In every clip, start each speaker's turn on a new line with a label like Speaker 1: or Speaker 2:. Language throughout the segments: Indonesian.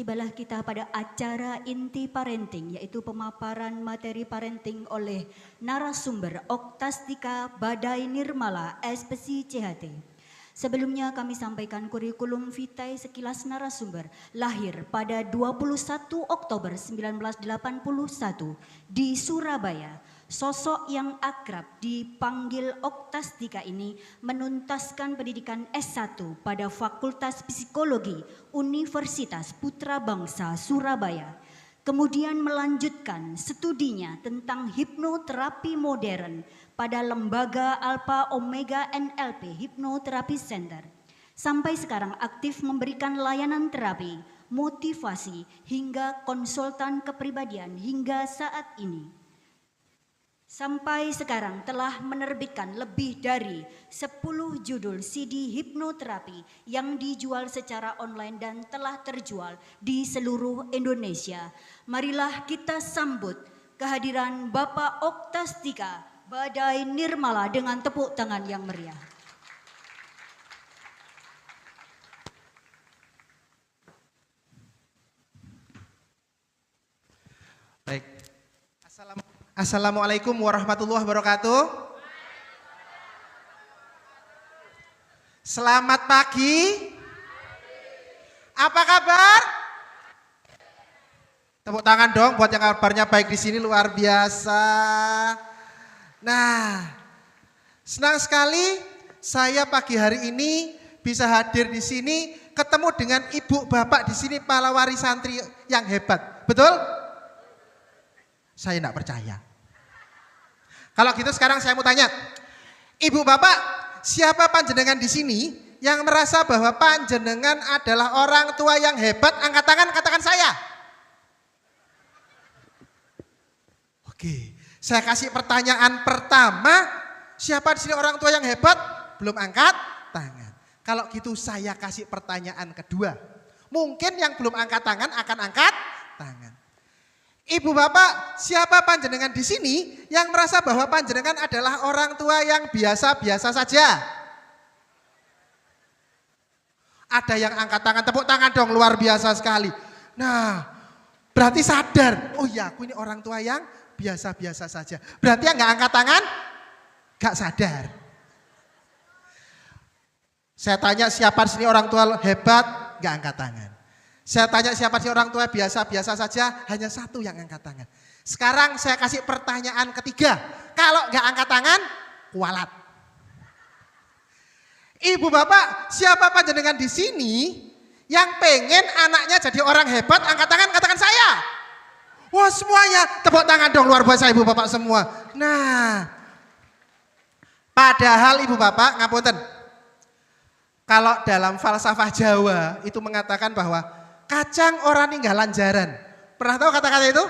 Speaker 1: Tibalah kita pada acara inti parenting, yaitu pemaparan materi parenting oleh narasumber Oktastika Badai Nirmala, SPC CHT. Sebelumnya kami sampaikan kurikulum vitae sekilas narasumber. Lahir pada 21 Oktober 1981 di Surabaya. Sosok yang akrab dipanggil Oktastika ini menuntaskan pendidikan S1 pada Fakultas Psikologi Universitas Putra Bangsa Surabaya. Kemudian melanjutkan studinya tentang hipnoterapi modern pada Lembaga Alpha Omega NLP Hypnotherapy Center. Sampai sekarang aktif memberikan layanan terapi, motivasi, hingga konsultan kepribadian hingga saat ini. Sampai sekarang telah menerbitkan lebih dari 10 judul CD hipnoterapi yang dijual secara online dan telah terjual di seluruh Indonesia. Marilah kita sambut kehadiran Bapak Oktastika Badai Nirmala dengan tepuk tangan yang meriah.
Speaker 2: Baik. Assalamualaikum warahmatullahi wabarakatuh. Selamat pagi. Apa kabar? Tepuk tangan dong buat yang kabarnya baik di sini, luar biasa. Nah, senang sekali saya pagi hari ini bisa hadir di sini, ketemu dengan ibu bapak di sini, pahlawan santri yang hebat. Betul? Saya enggak percaya. Kalau gitu sekarang saya mau tanya, ibu bapak, siapa panjenengan di sini yang merasa bahwa panjenengan adalah orang tua yang hebat? Angkat tangan, katakan saya. Oke, saya kasih pertanyaan pertama, siapa di sini orang tua yang hebat? Belum angkat tangan. Kalau gitu saya kasih pertanyaan kedua. Mungkin yang belum angkat tangan akan angkat tangan. Ibu bapak, siapa panjenengan di sini yang merasa bahwa panjenengan adalah orang tua yang biasa-biasa saja? Ada yang angkat tangan, tepuk tangan dong, luar biasa sekali. Nah, berarti sadar, oh ya aku ini orang tua yang biasa-biasa saja. Berarti yang gak angkat tangan, gak sadar. Saya tanya siapa di sini orang tua hebat, gak angkat tangan. Saya tanya siapa sih orang tua biasa-biasa saja, hanya satu yang angkat tangan. Sekarang saya kasih pertanyaan ketiga. Kalau nggak angkat tangan, kualat. Ibu bapak, siapa panjenengan di sini yang pengen anaknya jadi orang hebat? Angkat tangan, katakan saya. Wah semuanya, tepuk tangan dong, luar biasa ibu bapak semua. Nah, padahal ibu bapak, ngapunten. Kalau dalam falsafah Jawa itu mengatakan bahwa kacang orang ninggalan jaran. Pernah tahu kata-kata itu?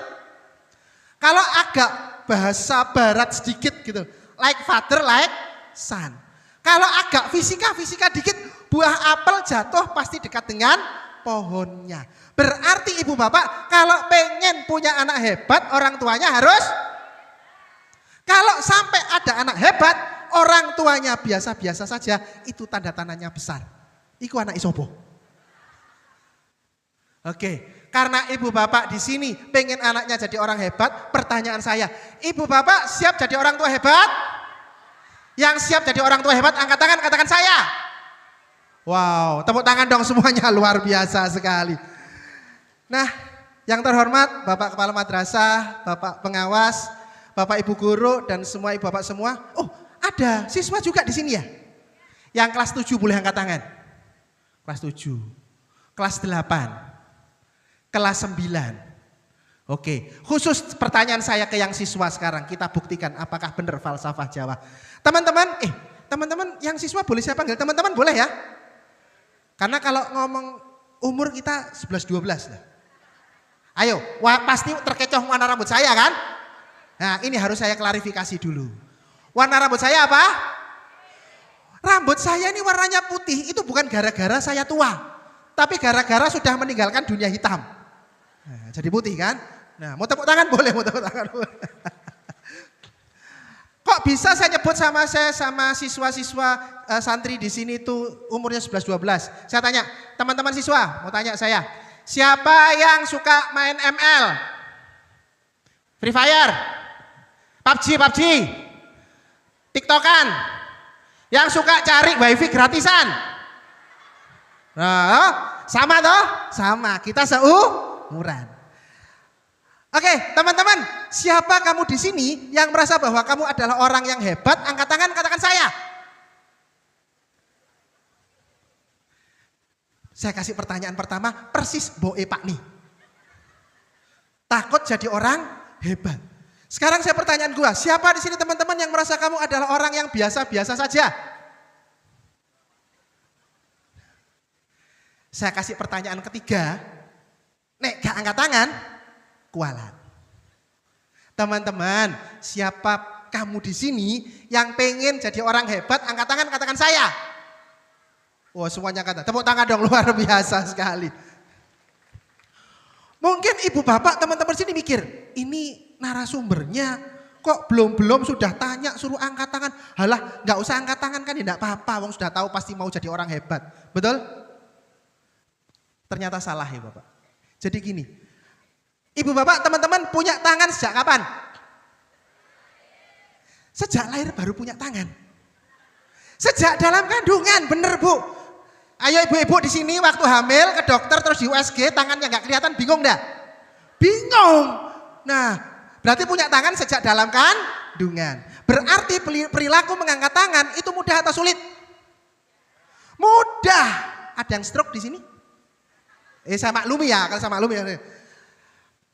Speaker 2: Kalau agak bahasa barat sedikit gitu. Like father, like son. Kalau agak fisika dikit, buah apel jatuh pasti dekat dengan pohonnya. Berarti ibu bapak kalau pengen punya anak hebat, orang tuanya harus. Kalau sampai ada anak hebat, orang tuanya biasa-biasa saja, itu tanda-tandanya besar. Iku anak isopo. Oke, karena ibu bapak di sini pengen anaknya jadi orang hebat, pertanyaan saya, ibu bapak siap jadi orang tua hebat? Yang siap jadi orang tua hebat angkat tangan, katakan saya. Wow, tepuk tangan dong semuanya, luar biasa sekali. Nah, yang terhormat Bapak Kepala Madrasah, Bapak Pengawas, Bapak Ibu Guru dan semua ibu bapak semua. Oh, ada siswa juga di sini ya? Yang kelas 7 boleh angkat tangan. Kelas 7, kelas 8. Kelas 9. Oke, khusus pertanyaan saya ke yang siswa sekarang. Kita buktikan apakah benar falsafah Jawa. Teman-teman yang siswa boleh saya panggil teman-teman boleh ya? Karena kalau ngomong umur kita 11-12 lah. Ayo, pasti terkecoh warna rambut saya kan? Nah ini harus saya klarifikasi dulu. Warna rambut saya apa? Rambut saya ini warnanya putih, itu bukan gara-gara saya tua. Tapi gara-gara sudah meninggalkan dunia hitam. Nah, jadi putih kan? Nah, mau tepuk tangan boleh, mau tepuk tangan boleh. Kok bisa saya nyebut sama siswa-siswa santri di sini tuh umurnya 11-12? Saya tanya, teman-teman siswa, mau tanya saya, Siapa yang suka main ML? Free Fire? PUBG? TikTokan? Yang suka cari wifi gratisan? Nah, sama toh? Sama, kita seumuran. Oke, teman-teman, siapa kamu di sini yang merasa bahwa kamu adalah orang yang hebat? Angkat tangan, katakan saya. Saya kasih pertanyaan pertama, persis boe Pak nih. Takut jadi orang hebat. Sekarang saya pertanyaan gua, siapa di sini teman-teman yang merasa kamu adalah orang yang biasa-biasa saja? Saya kasih pertanyaan ketiga, nek gak angkat tangan, kualat. Teman-teman, siapa kamu di sini yang pengen jadi orang hebat? Angkat tangan, katakan saya. Oh, semuanya kata, tepuk tangan dong, luar biasa sekali. Mungkin ibu bapak teman-teman sini mikir, ini narasumbernya kok belum sudah tanya suruh angkat tangan. Halah, nggak usah angkat tangan kan ya enggak apa-apa, wong sudah tahu pasti mau jadi orang hebat. Betul? Ternyata salah ya bapak. Jadi gini, ibu bapak teman-teman punya tangan sejak kapan? Sejak lahir baru punya tangan. Sejak dalam kandungan, bener bu. Ayo ibu-ibu di sini waktu hamil ke dokter terus di USG tangannya nggak kelihatan, bingung enggak? Bingung. Nah, berarti punya tangan sejak dalam kandungan. Berarti perilaku mengangkat tangan itu mudah atau sulit? Mudah. Ada yang stroke di sini? Saya maklumi ya, kalau saya maklumi ya.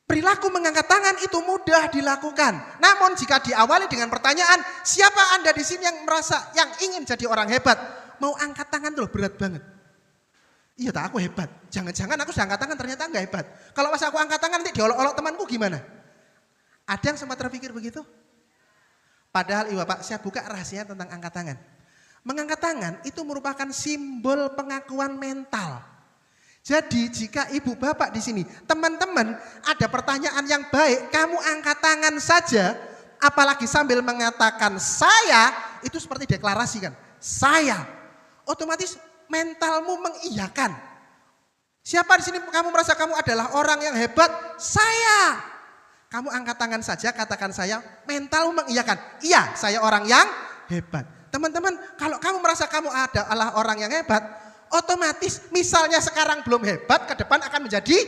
Speaker 2: Perilaku mengangkat tangan itu mudah dilakukan. Namun jika diawali dengan pertanyaan, siapa Anda di sini yang merasa yang ingin jadi orang hebat? Mau angkat tangan tuh berat banget. Iya tak, aku hebat. Jangan-jangan aku sudah angkat tangan ternyata enggak hebat. Kalau pas aku angkat tangan nanti diolok-olok temanku gimana? Ada yang sempat terpikir begitu? Padahal iya Pak, saya buka rahasia tentang angkat tangan. Mengangkat tangan itu merupakan simbol pengakuan mental. Jadi jika ibu bapak di sini, teman-teman ada pertanyaan yang baik, kamu angkat tangan saja, apalagi sambil mengatakan saya, itu seperti deklarasi kan. Saya, otomatis mentalmu mengiyakan. Siapa di sini kamu merasa kamu adalah orang yang hebat? Saya. Kamu angkat tangan saja, katakan saya, mentalmu mengiyakan. Iya, saya orang yang hebat. Teman-teman, kalau kamu merasa kamu adalah orang yang hebat, otomatis misalnya sekarang belum hebat, ke depan akan menjadi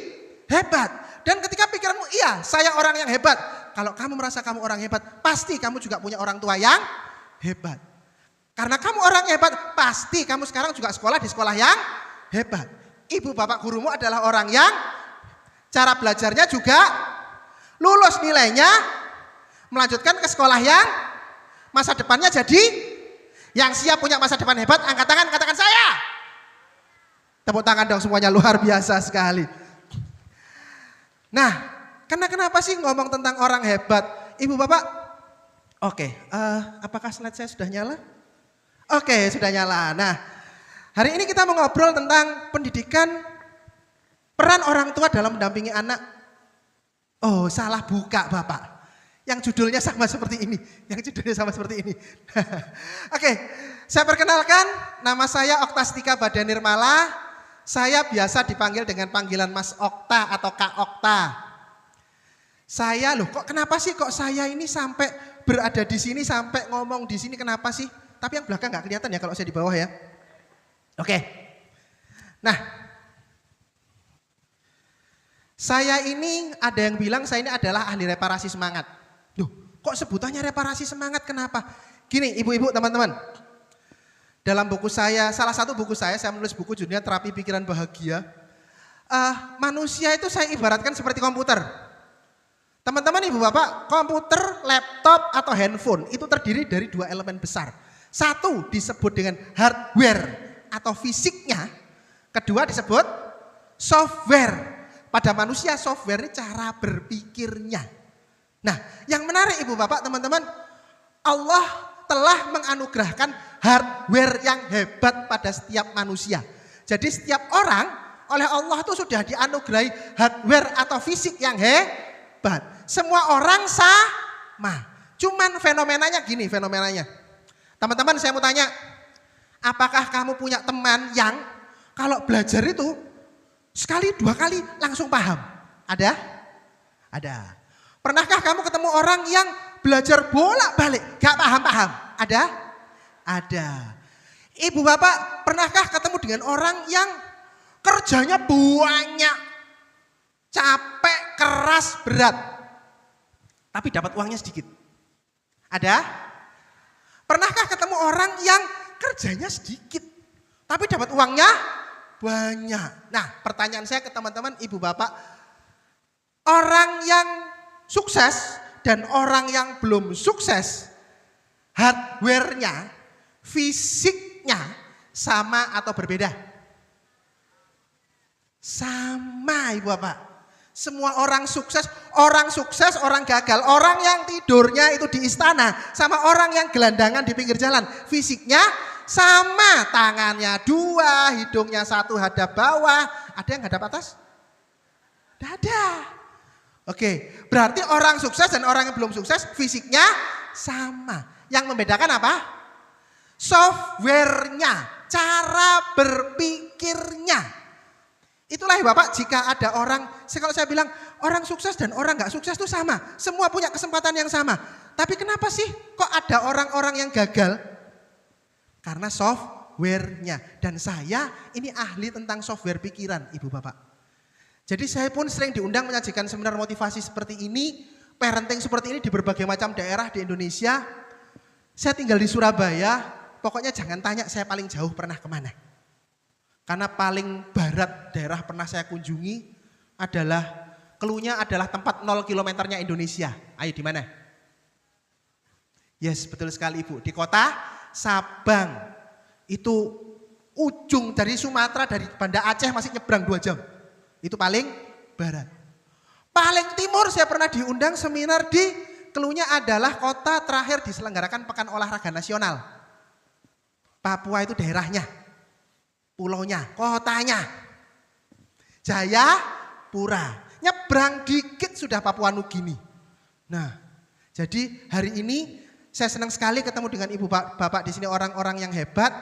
Speaker 2: hebat. Dan ketika pikiranmu, iya saya orang yang hebat. Kalau kamu merasa kamu orang hebat, pasti kamu juga punya orang tua yang hebat. Karena kamu orang hebat, pasti kamu sekarang juga sekolah di sekolah yang hebat. Ibu bapak gurumu adalah orang yang cara belajarnya juga lulus nilainya, melanjutkan ke sekolah yang masa depannya jadi yang siap punya masa depan hebat. Angkat tangan, katakan saya. Tepuk tangan dong semuanya, luar biasa sekali. Nah, kenapa sih ngomong tentang orang hebat? Ibu bapak, oke, apakah slide saya sudah nyala? Oke, sudah nyala. Nah, hari ini kita mau ngobrol tentang pendidikan, peran orang tua dalam mendampingi anak. Oh, salah buka Bapak. Yang judulnya sama seperti ini. Oke, saya perkenalkan, nama saya Oktastika Badanirmala. Saya biasa dipanggil dengan panggilan Mas Okta atau Kak Okta. Saya kenapa sih kok saya ini sampai berada di sini, sampai ngomong di sini, kenapa sih? Tapi yang belakang nggak kelihatan ya kalau saya di bawah ya. Oke. Nah, saya ini ada yang bilang saya ini adalah ahli reparasi semangat. Loh, kok sebutannya reparasi semangat? Kenapa? Gini, ibu-ibu, teman-teman. Dalam buku saya, salah satu buku saya menulis buku judulnya Terapi Pikiran Bahagia. Manusia itu saya ibaratkan seperti komputer. Teman-teman, ibu bapak, komputer, laptop, atau handphone itu terdiri dari dua elemen besar. Satu disebut dengan hardware atau fisiknya, kedua disebut software. Pada manusia software ini cara berpikirnya. Nah, yang menarik ibu bapak teman-teman, Allah telah menganugerahkan hardware yang hebat pada setiap manusia. Jadi setiap orang oleh Allah itu sudah dianugerahi hardware atau fisik yang hebat. Semua orang sama. Cuman fenomenanya gini, teman-teman saya mau tanya, apakah kamu punya teman yang kalau belajar itu Sekali, dua kali langsung paham. Ada? Ada. Pernahkah kamu ketemu orang yang belajar bolak-balik, gak paham-paham? Ada? Ada. Ibu bapak, pernahkah ketemu dengan orang yang kerjanya banyak, capek, keras, berat, tapi dapat uangnya sedikit? Ada? Pernahkah ketemu orang yang kerjanya sedikit, tapi dapat uangnya banyak? Nah, pertanyaan saya ke teman-teman ibu bapak, orang yang sukses dan orang yang belum sukses, hardware-nya, fisiknya sama atau berbeda? Sama ibu bapak. Semua orang sukses, orang gagal, orang yang tidurnya itu di istana sama orang yang gelandangan di pinggir jalan, fisiknya sama, tangannya dua, hidungnya satu hadap bawah. Ada yang hadap atas? Tidak ada. Oke, berarti orang sukses dan orang yang belum sukses fisiknya sama. Yang membedakan apa? Software-nya, cara berpikirnya. Itulah ya Bapak, jika ada orang, kalau saya bilang orang sukses dan orang gak sukses itu sama. Semua punya kesempatan yang sama. Tapi kenapa sih kok ada orang-orang yang gagal? Karena software-nya. Dan saya ini ahli tentang software pikiran Ibu Bapak. Jadi saya pun sering diundang menyajikan seminar motivasi seperti ini, parenting seperti ini di berbagai macam daerah di Indonesia. Saya tinggal di Surabaya, pokoknya jangan tanya saya paling jauh pernah kemana. Karena paling barat daerah pernah saya kunjungi adalah, Keluhnya adalah tempat 0 kilometernya Indonesia. Ayo di mana? Yes, betul sekali Ibu, di kota Sabang. Itu ujung dari Sumatera, dari Banda Aceh masih nyebrang 2 jam. Itu paling barat. Paling timur saya pernah diundang seminar di Keluhnya adalah kota terakhir diselenggarakan Pekan Olahraga Nasional. Papua itu daerahnya, pulaunya, kotanya. Jayapura. Nyebrang dikit sudah Papua Nugini. Nah, jadi hari ini saya senang sekali ketemu dengan Ibu Bapak di sini, orang-orang yang hebat.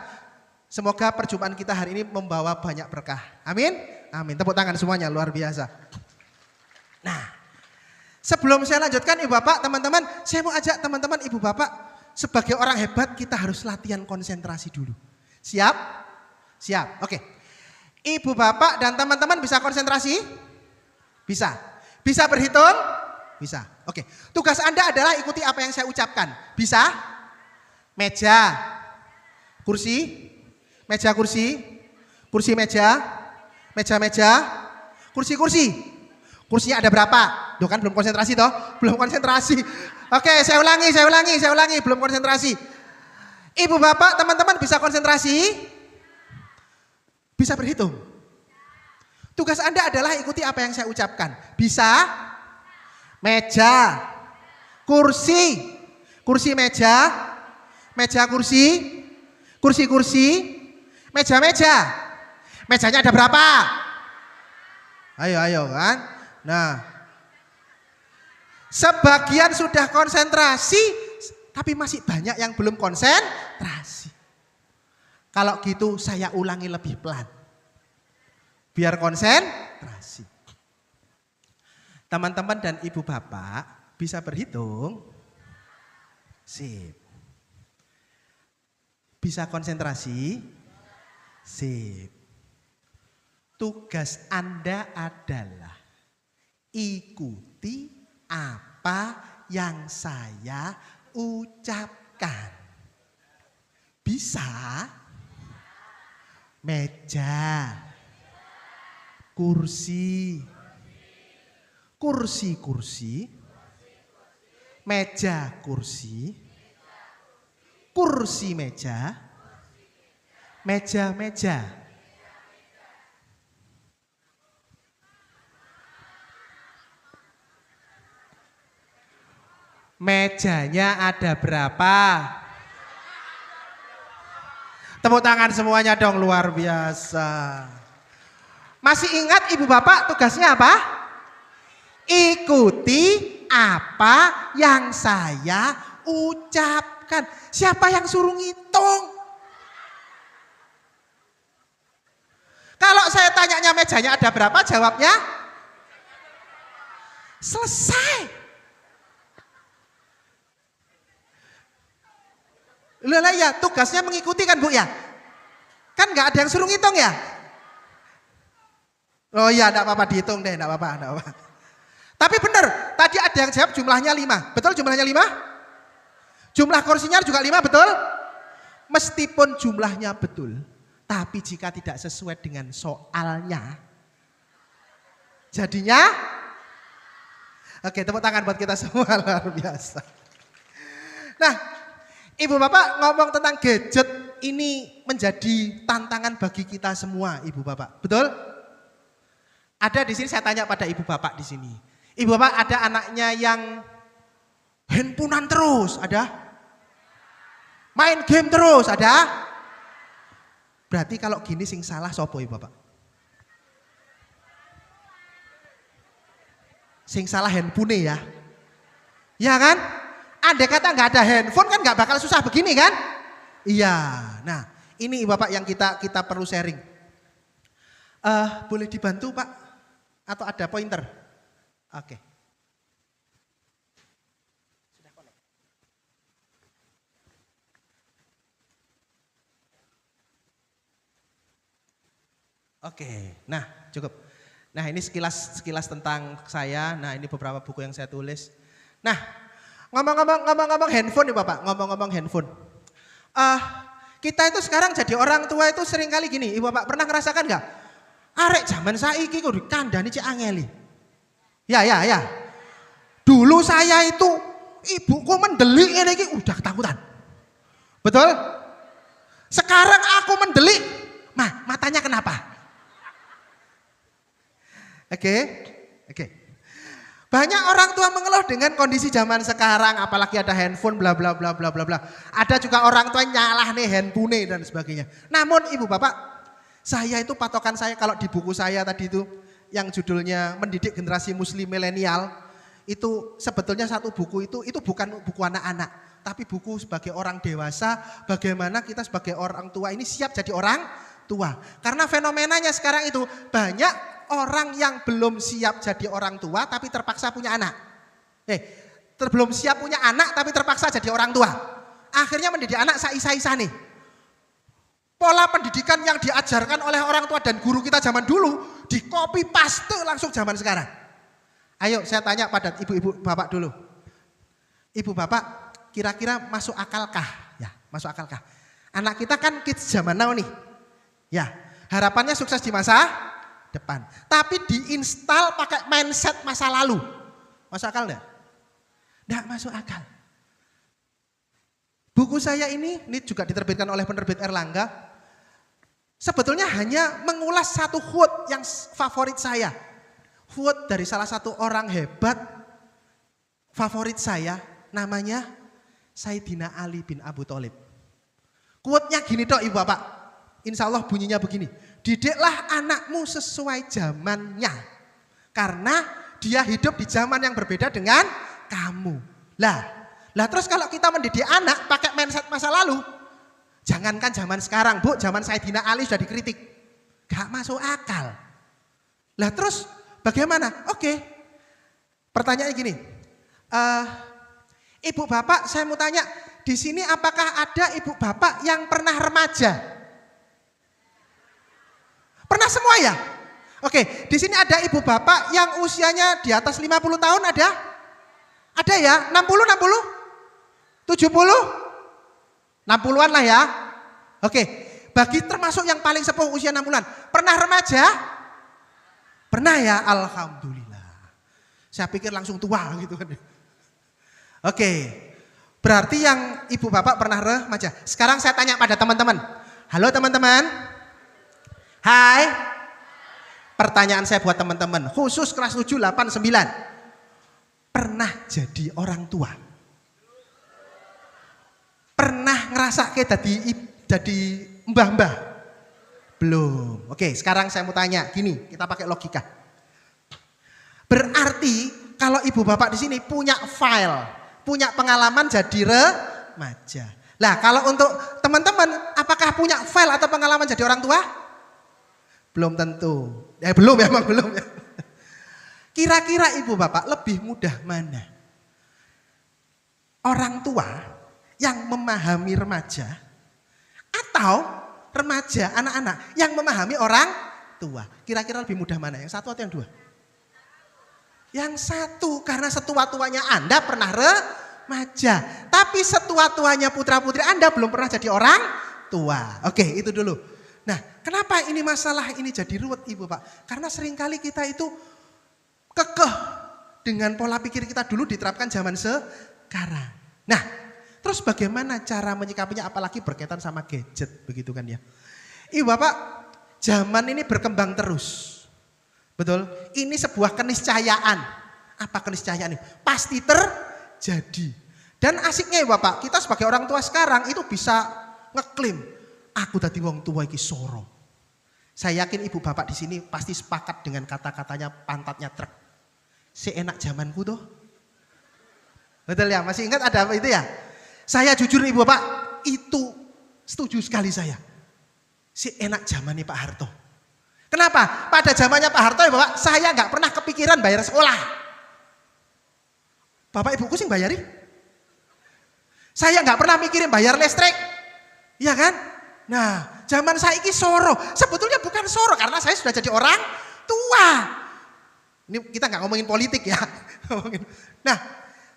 Speaker 2: Semoga perjumpaan kita hari ini membawa banyak berkah. Amin. Amin. Tepuk tangan semuanya, luar biasa. Nah, sebelum saya lanjutkan Ibu Bapak, teman-teman, saya mau ajak teman-teman Ibu Bapak, sebagai orang hebat kita harus latihan konsentrasi dulu. Siap? Siap. Oke. Ibu Bapak dan teman-teman bisa konsentrasi? Bisa. Bisa berhitung? Bisa. Oke. Tugas Anda adalah ikuti apa yang saya ucapkan. Bisa? Meja, kursi, meja kursi, kursi meja, meja-meja, kursi-kursi. Kursinya ada berapa? Loh kan belum konsentrasi toh? Belum konsentrasi. Oke, saya ulangi, belum konsentrasi. Ibu Bapak, teman-teman bisa konsentrasi? Bisa berhitung? Tugas Anda adalah ikuti apa yang saya ucapkan. Bisa? Meja, kursi, kursi meja, meja kursi, kursi kursi, meja meja. Mejanya ada berapa? Ayo kan. Nah, sebagian sudah konsentrasi, tapi masih banyak yang belum konsentrasi. Kalau gitu saya ulangi lebih pelan, biar konsentrasi. Teman-teman dan Ibu Bapak bisa berhitung? Sip. Bisa konsentrasi? Sip. Tugas Anda adalah ikuti apa yang saya ucapkan. Bisa? Meja, kursi, kursi-kursi, meja kursi, kursi meja, meja-meja. Mejanya ada berapa? Tepuk tangan semuanya dong, luar biasa. Masih ingat Ibu Bapak tugasnya apa? Ikuti apa yang saya ucapkan. Siapa yang suruh ngitung? Kalau saya tanyanya mejanya ada berapa, jawabnya selesai. Lah ya, tugasnya mengikuti kan Bu ya? Kan nggak ada yang suruh ngitung ya? Oh iya, enggak apa-apa dihitung deh, enggak apa-apa. Tapi benar, tadi ada yang jawab jumlahnya 5. Betul jumlahnya 5? Jumlah kursinya juga 5, betul? Meskipun jumlahnya betul, tapi jika tidak sesuai dengan soalnya, jadinya, oke, tepuk tangan buat kita semua, luar biasa. Nah, Ibu Bapak ngomong tentang gadget ini menjadi tantangan bagi kita semua, Ibu Bapak. Betul? Ada di sini, saya tanya pada Ibu Bapak di sini. Ibu Bapak ada anaknya yang handphonean terus, ada? Main game terus, ada? Berarti kalau gini sing salah sopo Ibu Bapak? Sing salah handphone ya? Ya kan? Andai kata nggak ada handphone kan nggak bakal susah begini kan? Iya. Nah, ini Ibu Bapak yang kita perlu sharing. Boleh dibantu Pak? Atau ada pointer? Oke. Sudah connect. Oke. Nah, cukup. Nah, ini sekilas tentang saya. Nah, ini beberapa buku yang saya tulis. Nah, ngomong-ngomong handphone nih Bapak, ngomong-ngomong handphone. Kita itu sekarang jadi orang tua itu sering kali gini, Ibu Bapak pernah ngerasakan nggak? Arek zaman saiki kok dikandani cek angeli. Ya. Dulu saya itu ibuku mendelik ini udah ketakutan. Betul? Sekarang aku mendelik, matanya kenapa? Oke. Banyak orang tua mengeluh dengan kondisi zaman sekarang, apalagi ada handphone bla bla bla bla bla bla. Ada juga orang tua nyalah nih handphone dan sebagainya. Namun Ibu Bapak, saya itu patokan saya kalau di buku saya tadi itu yang judulnya Mendidik Generasi Muslim Milenial, itu sebetulnya satu buku itu bukan buku anak-anak, tapi buku sebagai orang dewasa, bagaimana kita sebagai orang tua ini siap jadi orang tua. Karena fenomenanya sekarang itu banyak orang yang belum siap jadi orang tua tapi terpaksa punya anak. Belum siap punya anak tapi terpaksa jadi orang tua. Akhirnya mendidik anak saisa-isa nih. Pola pendidikan yang diajarkan oleh orang tua dan guru kita zaman dulu di copy paste langsung zaman sekarang. Ayo saya tanya pada ibu-ibu bapak dulu. Ibu bapak kira-kira masuk akalkah? Ya, masuk akalkah? Anak kita kan kids zaman now nih. Ya, harapannya sukses di masa depan. Tapi diinstal pakai mindset masa lalu. Masuk akal enggak? Enggak masuk akal. Buku saya ini juga diterbitkan oleh penerbit Erlangga. Sebetulnya hanya mengulas satu quote yang favorit saya. Quote dari salah satu orang hebat favorit saya, namanya Sayyidina Ali bin Abu Thalib. Quote-nya gini toh Ibu Bapak. Insya Allah bunyinya begini. Didiklah anakmu sesuai zamannya. Karena dia hidup di zaman yang berbeda dengan kamu. Lah terus kalau kita mendidik anak pakai mindset masa lalu, jangankan zaman sekarang Bu, zaman Sayyidina Ali sudah dikritik. Gak masuk akal. Lah terus bagaimana? Oke. Pertanyaannya gini. Ibu bapak saya mau tanya, di sini apakah ada ibu bapak yang pernah remaja? Pernah semua ya? Oke, di sini ada ibu bapak yang usianya di atas 50 tahun ada? Ada ya? 60? 70? 60-an lah ya. Oke, bagi termasuk yang paling sepuh usia 60-an. Pernah remaja? Pernah ya? Alhamdulillah. Saya pikir langsung tua gitu kan. Oke, berarti yang ibu bapak pernah remaja. Sekarang saya tanya pada teman-teman. Halo teman-teman. Hai. Pertanyaan saya buat teman-teman. Khusus kelas 7, 8, 9. Pernah jadi orang tua? Pernah ngerasa kayak jadi mbah-mbah? Belum. Oke, sekarang saya mau tanya gini, kita pakai logika. Berarti kalau ibu bapak di sini punya file, punya pengalaman jadi remaja. Lah, kalau untuk teman-teman, apakah punya file atau pengalaman jadi orang tua? Belum tentu. Belum ya, emang belum ya. Kira-kira ibu bapak lebih mudah mana? Orang tua yang memahami remaja atau remaja anak-anak yang memahami orang tua? Kira-kira lebih mudah mana? Yang satu atau yang dua? Yang satu, karena setua-tuanya Anda pernah remaja. Tapi setua-tuanya putra-putri Anda belum pernah jadi orang tua. Oke, itu dulu. Nah, kenapa ini masalah ini jadi ruwet ibu pak? Karena seringkali kita itu kekeh dengan pola pikir kita dulu diterapkan zaman sekarang. Nah, terus bagaimana cara menyikapinya apalagi berkaitan sama gadget begitu kan ya. Ibu bapak, zaman ini berkembang terus. Betul? Ini sebuah keniscayaan. Apa keniscayaan ini? Pasti terjadi. Dan asiknya ya bapak, kita sebagai orang tua sekarang itu bisa ngeklaim, aku tadi wong tua iki soro. Saya yakin ibu bapak di sini pasti sepakat dengan kata-katanya pantatnya truk. Seenak zamanku tuh. Betul ya? Masih ingat ada apa itu ya? Saya jujur ibu bapak, itu setuju sekali saya. Seenak zamannya Pak Harto. Kenapa? Pada zamannya Pak Harto ya bapak, saya nggak pernah kepikiran bayar sekolah. Bapak ibuku sih bayari. Saya nggak pernah mikirin bayar listrik. Iya kan? Nah, zaman saya ini soro. Sebetulnya bukan soro karena saya sudah jadi orang tua. Ini kita nggak ngomongin politik ya. Nah,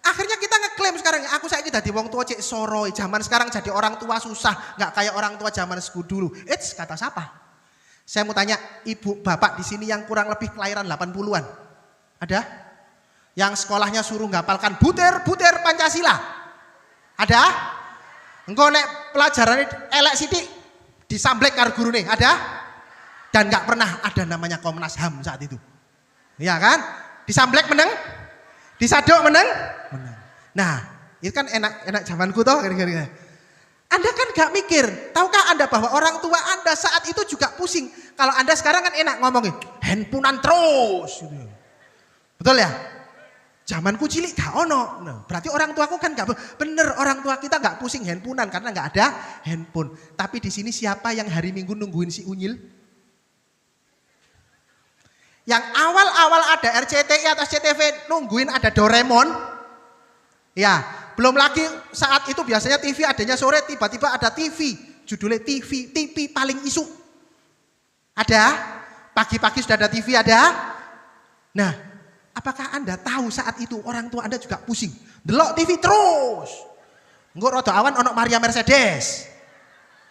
Speaker 2: akhirnya kita ngeklaim sekarang, aku saya ini jadi wong tua cek soro. Zaman sekarang jadi orang tua susah, nggak kayak orang tua zaman dulu. Kata siapa? Saya mau tanya, ibu bapak di sini yang kurang lebih kelahiran 80-an. Ada? Yang sekolahnya suruh ngapalkan butir-butir Pancasila. Ada? Engkau nek pelajaran elek sidik disamblek karo gurune, ada? Dan nggak pernah ada namanya Komnas HAM saat itu. Iya kan? Disamblek meneng? Disadok meneng? Meneng. Nah, itu kan enak zamanku toh. Anda kan gak mikir, tahukah Anda bahwa orang tua Anda saat itu juga pusing. Kalau Anda sekarang kan enak ngomongin, handphonean terus. Betul ya? Zamanku cilik gak ono. Nah, berarti orang tuaku kan gak bener, orang tua kita gak pusing handphonean karena gak ada handphone. Tapi di sini siapa yang hari Minggu nungguin si Unyil? Yang awal-awal ada RCTI atau SCTV nungguin ada Doraemon. Ya, belum lagi saat itu biasanya TV adanya sore, tiba-tiba ada TV. Judulnya TV paling isu. Ada? Pagi-pagi sudah ada TV, ada? Nah, apakah Anda tahu saat itu orang tua Anda juga pusing? Delok TV terus. Engko rada awan ono Maria Mercedes.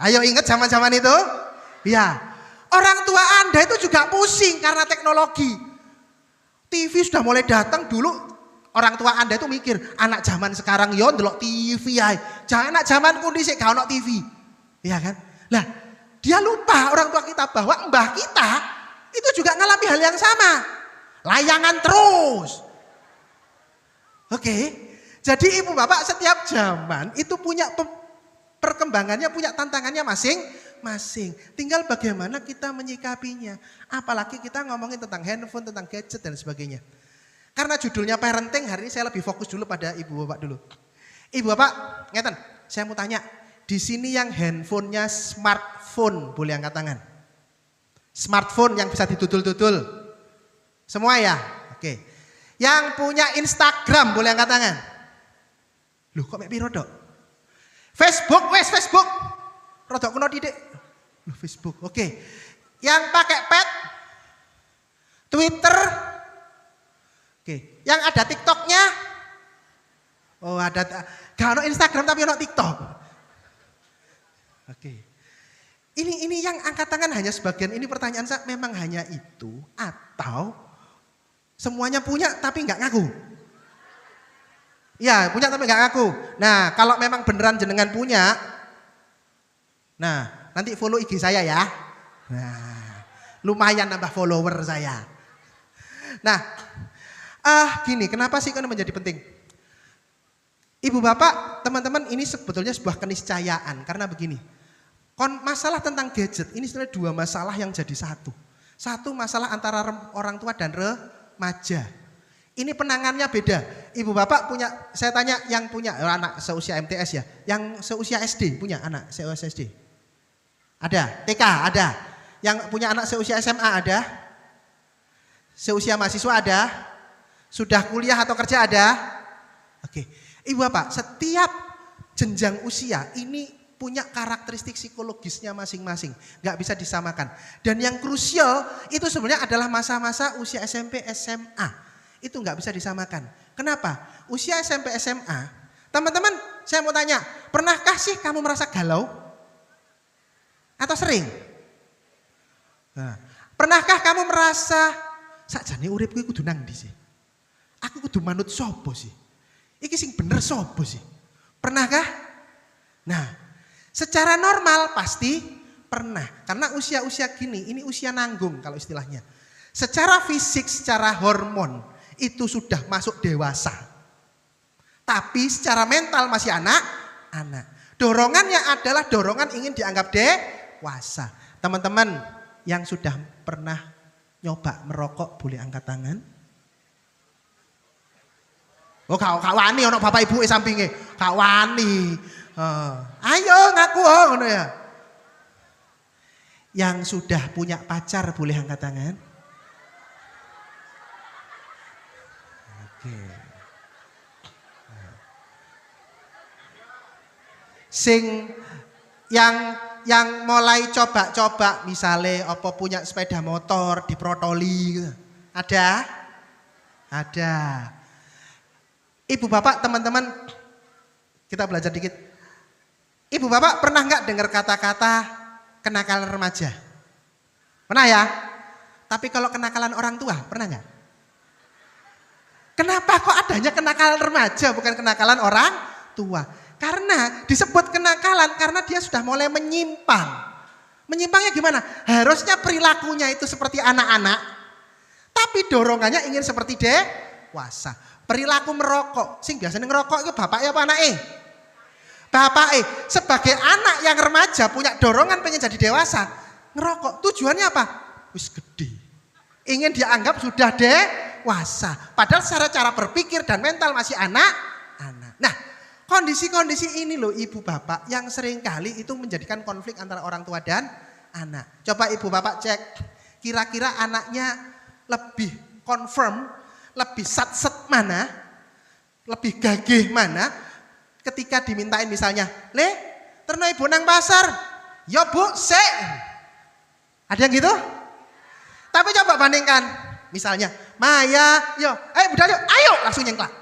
Speaker 2: Ayo ingat zaman-zaman itu? Ya. Orang tua Anda itu juga pusing karena teknologi. TV sudah mulai datang dulu. Orang tua Anda itu mikir, anak zaman sekarang yo ndelok TV ae. Jangan anak zaman ku dhisik gak ono TV. Iya kan? Lah, dia lupa orang tua kita bahwa mbah kita itu juga ngalami hal yang sama. Layangan terus. Oke. Jadi ibu bapak setiap zaman itu punya perkembangannya, punya tantangannya masing-masing. Tinggal bagaimana kita menyikapinya. Apalagi kita ngomongin tentang handphone, tentang gadget dan sebagainya. Karena judulnya parenting, hari ini saya lebih fokus dulu pada ibu bapak dulu. Ibu bapak, ngeten, saya mau tanya. Di sini yang handphonenya smartphone, boleh angkat tangan. Smartphone yang bisa didudul-dudul. Semua ya? Oke. Yang punya Instagram, boleh angkat tangan. Loh kok mek piro dok? Facebook, Facebook. Rodok kuno didik. Loh Facebook, oke. Yang pakai pet, Twitter, oke. Yang ada TikToknya, oh ada, gak ada Instagram tapi ada TikTok. Oke. Ini yang angkat tangan hanya sebagian, ini pertanyaan saya memang hanya itu atau semuanya punya tapi nggak ngaku? Ya punya tapi nggak ngaku. Nah kalau memang beneran jenengan punya, nah nanti follow IG saya ya. Nah lumayan nambah follower saya. Nah gini, kenapa sih kan menjadi penting? Ibu bapak, teman-teman, ini sebetulnya sebuah keniscayaan karena begini. Masalah tentang gadget ini sebenarnya dua masalah yang jadi satu. Satu masalah antara orang tua dan remaja. Ini penangannya beda. Ibu bapak punya, saya tanya yang punya anak seusia MTS ya, yang seusia SD punya anak seusia SD. Ada, TK ada. Yang punya anak seusia SMA ada? Seusia mahasiswa ada? Sudah kuliah atau kerja ada? Oke. Ibu bapak, setiap jenjang usia ini punya karakteristik psikologisnya masing-masing. Gak bisa disamakan. Dan yang krusial itu sebenarnya adalah masa-masa usia SMP, SMA. Itu gak bisa disamakan. Kenapa? Usia SMP, SMA. Teman-teman, saya mau tanya. Pernahkah sih kamu merasa galau? Atau sering? Nah, pernahkah kamu merasa sakjane uripku kudu nang ndi sih? Aku kudu manut sapa sih? Iki sing bener sapa sih? Pernahkah? Nah, secara normal pasti pernah. Karena usia-usia gini, ini usia nanggung kalau istilahnya. Secara fisik, secara hormon itu sudah masuk dewasa. Tapi secara mental masih anak-anak. Dorongannya adalah dorongan ingin dianggap dewasa. Teman-teman yang sudah pernah nyoba merokok boleh angkat tangan? Oh, kak wani ono bapak ibu sampinge. Kak wani. Ayo ngaku ngono ya. Yang sudah punya pacar boleh angkat tangan? Oke. Sing yang mulai coba-coba misalnya apa punya sepeda motor diprotoli gitu. Ada? Ada. Ibu bapak teman-teman kita belajar dikit. Ibu bapak pernah nggak dengar kata-kata kenakalan remaja? Pernah ya? Tapi kalau kenakalan orang tua pernah nggak? Kenapa kok adanya kenakalan remaja bukan kenakalan orang tua? Karena disebut kenakalan karena dia sudah mulai menyimpang. Menyimpangnya gimana? Harusnya perilakunya itu seperti anak-anak. Tapi dorongannya ingin seperti dewasa. Perilaku merokok. Sing biasanya ngerokok itu bapaknya apa anaknya? Bapaknya. Sebagai anak yang remaja punya dorongan pengen jadi dewasa. Ngerokok. Tujuannya apa? Wis gede. Ingin dianggap sudah dewasa. Padahal secara cara berpikir dan mental masih anak-anak. Nah, kondisi-kondisi ini loh ibu bapak yang sering kali itu menjadikan konflik antara orang tua dan anak. Coba ibu bapak cek, kira-kira anaknya lebih confirm, lebih sat-set mana, lebih gagih mana ketika dimintain misalnya, Le, terno ibu nang pasar, ya bu, sek. Ada yang gitu? Tapi coba bandingkan, misalnya, Maya, yo, budal yuk, ayo langsung nyengklak.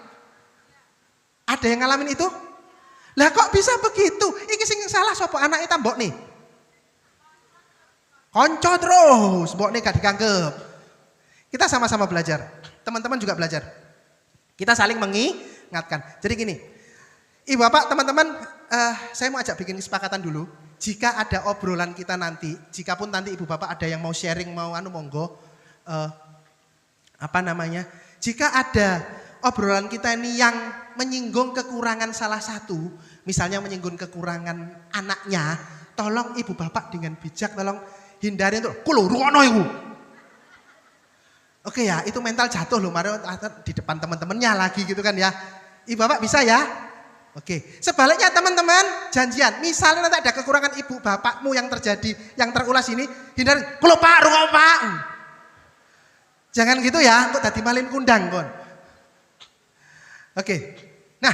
Speaker 2: Ada yang ngalamin itu? Lah kok bisa begitu? Iki sing salah sapa anake ta mbok nih? Konco terus, mbok nih gak dikanggep. Kita sama-sama belajar. Teman-teman juga belajar. Kita saling mengingatkan. Jadi gini, ibu bapak teman-teman, saya mau ajak bikin kesepakatan dulu. Jika ada obrolan kita nanti, jika pun nanti ibu bapak ada yang mau sharing, mau monggo, jika ada obrolan kita ini yang menyinggung kekurangan salah satu, misalnya menyinggung kekurangan anaknya, tolong ibu bapak dengan bijak tolong hindari untuk kulo rukono iku. Oke ya, itu mental jatuh loh, mari di depan teman-temannya lagi gitu kan ya. Ibu bapak bisa ya? Oke. Sebaliknya teman-teman janjian, misalnya nanti ada kekurangan ibu bapakmu yang terjadi, yang terulas ini, hindari kulo pak, rukono pak. Jangan gitu ya, kok tadi malin kundang kon. Oke, nah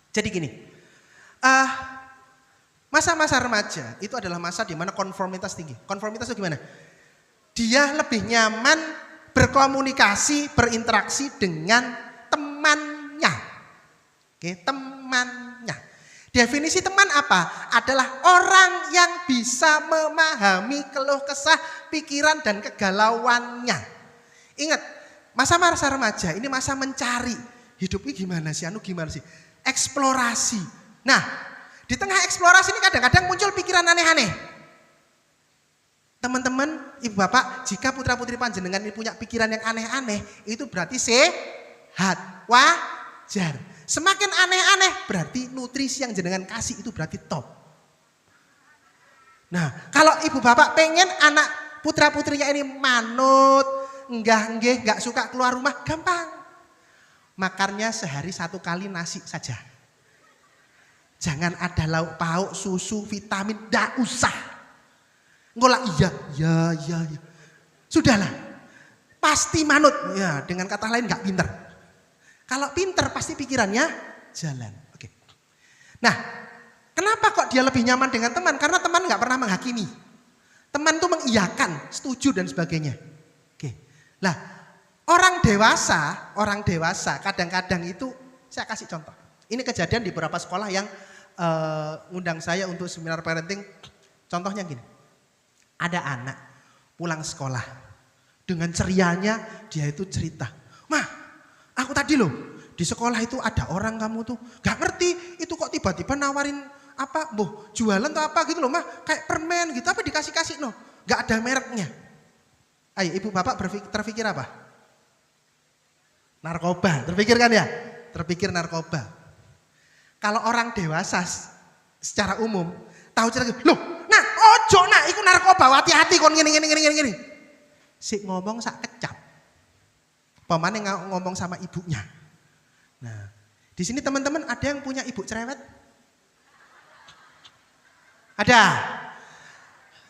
Speaker 2: jadi gini, masa-masa remaja itu adalah masa di mana konformitas tinggi. Konformitas itu gimana? Dia lebih nyaman berkomunikasi, berinteraksi dengan temannya. Oke, temannya. Definisi teman apa? Adalah orang yang bisa memahami keluh kesah, pikiran dan kegalauannya. Ingat, masa-masa remaja ini masa mencari. Hidup ini gimana sih? Gimana sih? Eksplorasi. Nah, di tengah eksplorasi ini kadang-kadang muncul pikiran aneh-aneh. Teman-teman, ibu bapak, jika putra-putri panjenengan ini punya pikiran yang aneh-aneh, itu berarti sehat, wajar. Semakin aneh-aneh, berarti nutrisi yang jenengan kasih itu berarti top. Nah, kalau ibu bapak pengen anak putra-putrinya ini manut, enggak suka keluar rumah, gampang. Makannya sehari 1 kali nasi saja. Jangan ada lauk pauk, susu, vitamin, enggak usah. Ngolak iya. Sudahlah. Pasti manut. Ya, dengan kata lain nggak pinter. Kalau pinter pasti pikirannya jalan. Oke. Nah, kenapa kok dia lebih nyaman dengan teman? Karena teman nggak pernah menghakimi. Teman tuh mengiyakan, setuju dan sebagainya. Oke. Lah, orang dewasa kadang-kadang itu saya kasih contoh. Ini kejadian di beberapa sekolah yang ngundang saya untuk seminar parenting. Contohnya gini. Ada anak pulang sekolah. Dengan cerianya dia itu cerita. "Mah, aku tadi loh di sekolah itu ada orang kamu tuh gak ngerti itu kok tiba-tiba nawarin apa, jualan atau apa gitu loh mah, kayak permen gitu apa dikasih-kasih no, gak ada mereknya." Ayo ibu bapak terpikir apa? Narkoba, terpikir kan ya? Terpikir narkoba. Kalau orang dewasa secara umum tahu cerita, loh, nah ojo nak, iku narkoba, hati-hati kon gini. Si ngomong sak kecap. Pemane ngomong sama ibunya. Nah, di sini teman-teman ada yang punya ibu cerewet? Ada?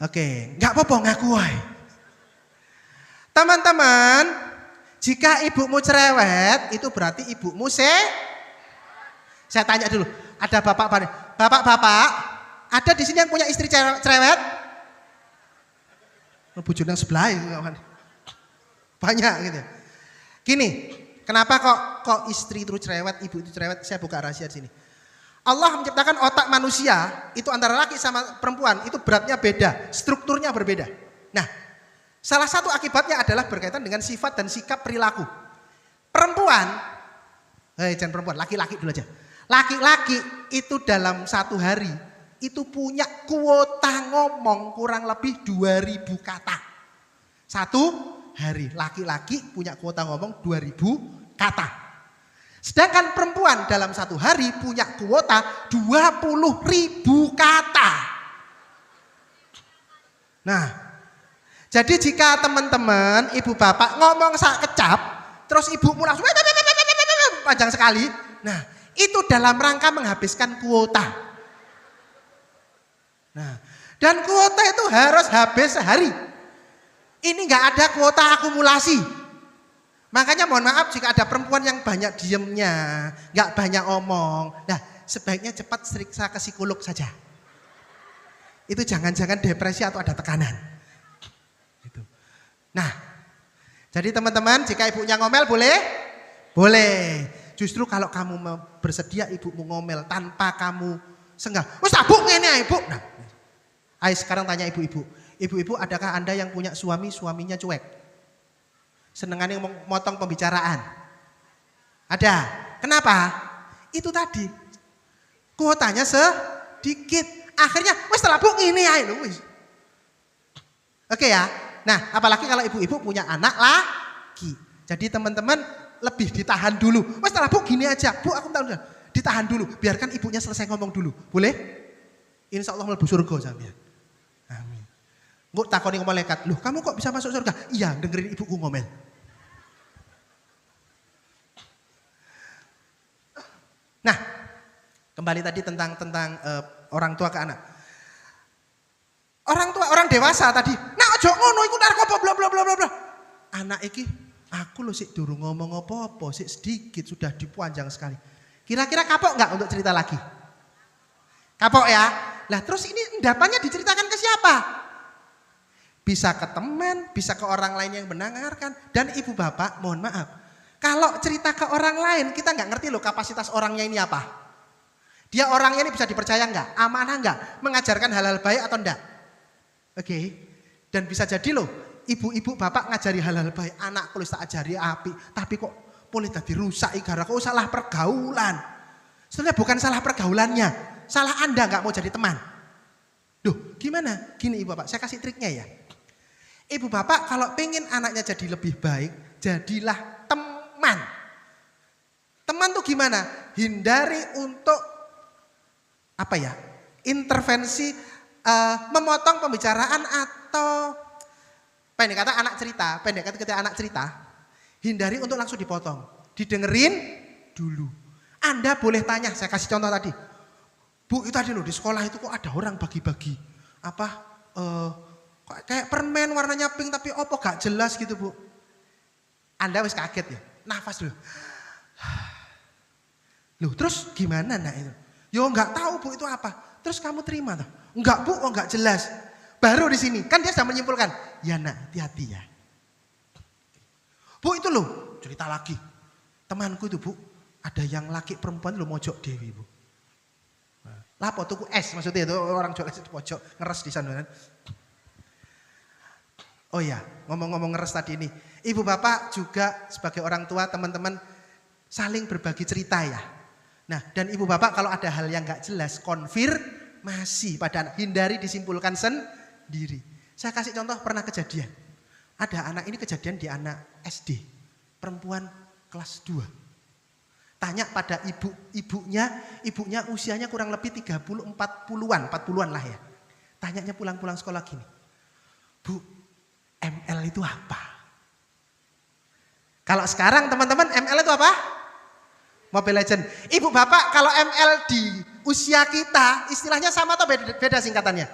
Speaker 2: Oke, nggak apa-apa ngaku wae. Teman-teman, jika ibumu cerewet, itu berarti ibumu Saya tanya dulu, ada bapak-bapak, ada di sini yang punya istri cerewet? Bujur yang sebelah itu banyak gitu. Gini, kenapa kok istri itu cerewet, ibu itu cerewet? Saya buka rahasia di sini. Allah menciptakan otak manusia itu antara laki sama perempuan itu beratnya beda, strukturnya berbeda. Nah, salah satu akibatnya adalah berkaitan dengan sifat dan sikap perilaku. Perempuan, jangan perempuan, laki-laki dulu aja. Laki-laki itu dalam satu hari itu punya kuota ngomong kurang lebih 2000 kata. Satu hari laki-laki punya kuota ngomong 2000 kata. Sedangkan perempuan dalam satu hari punya kuota 20.000 kata. Nah, jadi jika teman-teman, ibu bapak ngomong sak kecap, terus ibumu langsung panjang sekali. Nah, itu dalam rangka menghabiskan kuota. Nah, dan kuota itu harus habis sehari. Ini nggak ada kuota akumulasi. Makanya mohon maaf jika ada perempuan yang banyak diemnya, nggak banyak omong. Nah, sebaiknya cepat periksa ke psikolog saja. Itu jangan-jangan depresi atau ada tekanan. Gitu. Nah, jadi teman-teman jika ibunya ngomel boleh? Boleh. Justru kalau kamu bersedia ibumu ngomel tanpa kamu senggah. Wes tabuk ngene ibu. Nah, ayo sekarang tanya ibu-ibu. Ibu-ibu, adakah Anda yang punya suaminya cuek? Senengannya motong pembicaraan. Ada. Kenapa? Itu tadi. Kuotanya sedikit. Akhirnya wes tabuk ngene ae lho wis. Oke ya. Nah, apalagi kalau ibu-ibu punya anak lagi. Jadi teman-teman lebih ditahan dulu. Wes tabuk gini aja. Bu, aku tahu udah. Ditahan dulu, biarkan ibunya selesai ngomong dulu. Boleh? Insya Allah mlebu surga sampean. Amin. Engko takoni ke malaikat, "Loh, kamu kok bisa masuk surga?" "Iya, dengerin ibuku ngomel." Nah, kembali tadi tentang orang tua ke anak. Orang dewasa tadi, "Nah, ojo ngono iku narkoba bla bla bla bla." Anak iki, "Aku lho sik durung ngomong apa-apa, sik sedikit sudah dipanjang sekali." Kira-kira kapok nggak untuk cerita lagi? Kapok ya? Lah terus ini endapannya diceritakan ke siapa? Bisa ke teman, bisa ke orang lain yang mendengarkan. Dan ibu bapak mohon maaf. Kalau cerita ke orang lain kita nggak ngerti loh kapasitas orangnya ini apa. Dia orangnya ini bisa dipercaya nggak? Amanah nggak? Mengajarkan hal-hal baik atau enggak? Oke. Dan bisa jadi loh ibu-ibu bapak ngajari hal-hal baik. Anak kalau tak ajari api tapi kok boleh tadi rusak gara kok salah pergaulan. Sebenarnya bukan salah pergaulannya, salah Anda nggak mau jadi teman. Duh, gimana? Gini ibu bapak, saya kasih triknya ya. Ibu bapak kalau pengen anaknya jadi lebih baik, jadilah teman. Teman tuh gimana? Hindari untuk apa ya? Intervensi, memotong pembicaraan atau pendek kata anak cerita. Hindari untuk langsung dipotong. Didengerin dulu. Anda boleh tanya, saya kasih contoh tadi. "Bu, itu tadi loh di sekolah itu kok ada orang bagi-bagi Kok kayak permen warnanya pink tapi opo gak jelas gitu Bu. Anda wis kaget ya, nafas dulu. Loh terus gimana nak itu? Yo nggak tahu Bu itu apa. Terus kamu terima tuh? Enggak Bu, oh nggak jelas. Baru di sini kan dia sudah menyimpulkan. Ya nak hati-hati ya. Bu itu loh cerita lagi. Temanku itu Bu, ada yang laki perempuan lo mojok dewi Bu. Lapo tuku es maksudnya itu orang jual es itu pojok ngeres di sana kan. Oh ya ngomong-ngomong ngeres tadi ini. Ibu bapak juga sebagai orang tua teman-teman saling berbagi cerita ya. Nah dan ibu bapak kalau ada hal yang gak jelas konfirmasi pada anak. Hindari disimpulkan sendiri. Saya kasih contoh pernah kejadian. Ada anak ini kejadian di anak SD. Perempuan kelas 2. Tanya pada ibunya usianya kurang lebih 40-40an lah ya. Tanyanya pulang-pulang sekolah gini. Bu, ML itu apa? Kalau sekarang teman-teman ML itu apa? Mobile Legend. Ibu bapak kalau ML di usia kita istilahnya sama atau beda singkatannya?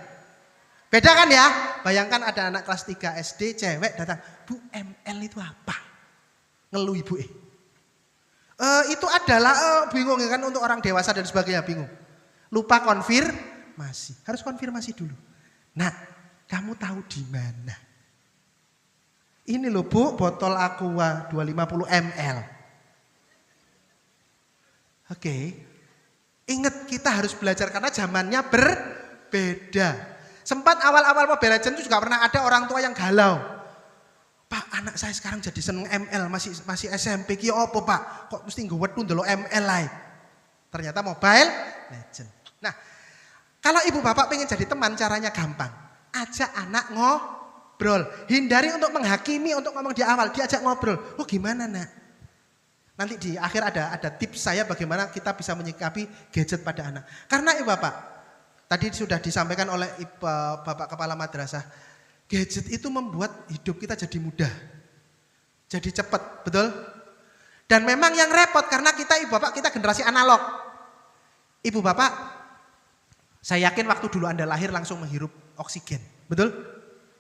Speaker 2: Beda kan ya? Bayangkan ada anak kelas 3 SD cewek datang. Bu ML itu apa? Ngeluh ibu itu adalah bingung ya kan untuk orang dewasa dan sebagainya bingung. Lupa konfirmasi. Harus konfirmasi dulu. Nah kamu tahu di mana? Ini loh Bu botol Aqua 250 ml. Oke. Ingat kita harus belajar karena zamannya berbeda. Sempat awal-awal Mobile Legends itu juga pernah ada orang tua yang galau. Pak anak saya sekarang jadi seneng ML masih SMP ki opo Pak? Kok mesti ngewedhu ndelok ML ae. Ternyata Mobile Legends. Nah, kalau ibu bapak pengen jadi teman caranya gampang. Ajak anak ngobrol. Hindari untuk menghakimi, untuk ngomong di awal, diajak ngobrol. Oh gimana nak? Nanti di akhir ada tips saya bagaimana kita bisa menyikapi gadget pada anak. Karena ibu bapak, tadi sudah disampaikan oleh bapak kepala madrasah, gadget itu membuat hidup kita jadi mudah. Jadi cepat, betul? Dan memang yang repot karena kita ibu bapak kita generasi analog. Ibu bapak, saya yakin waktu dulu Anda lahir langsung menghirup oksigen, betul?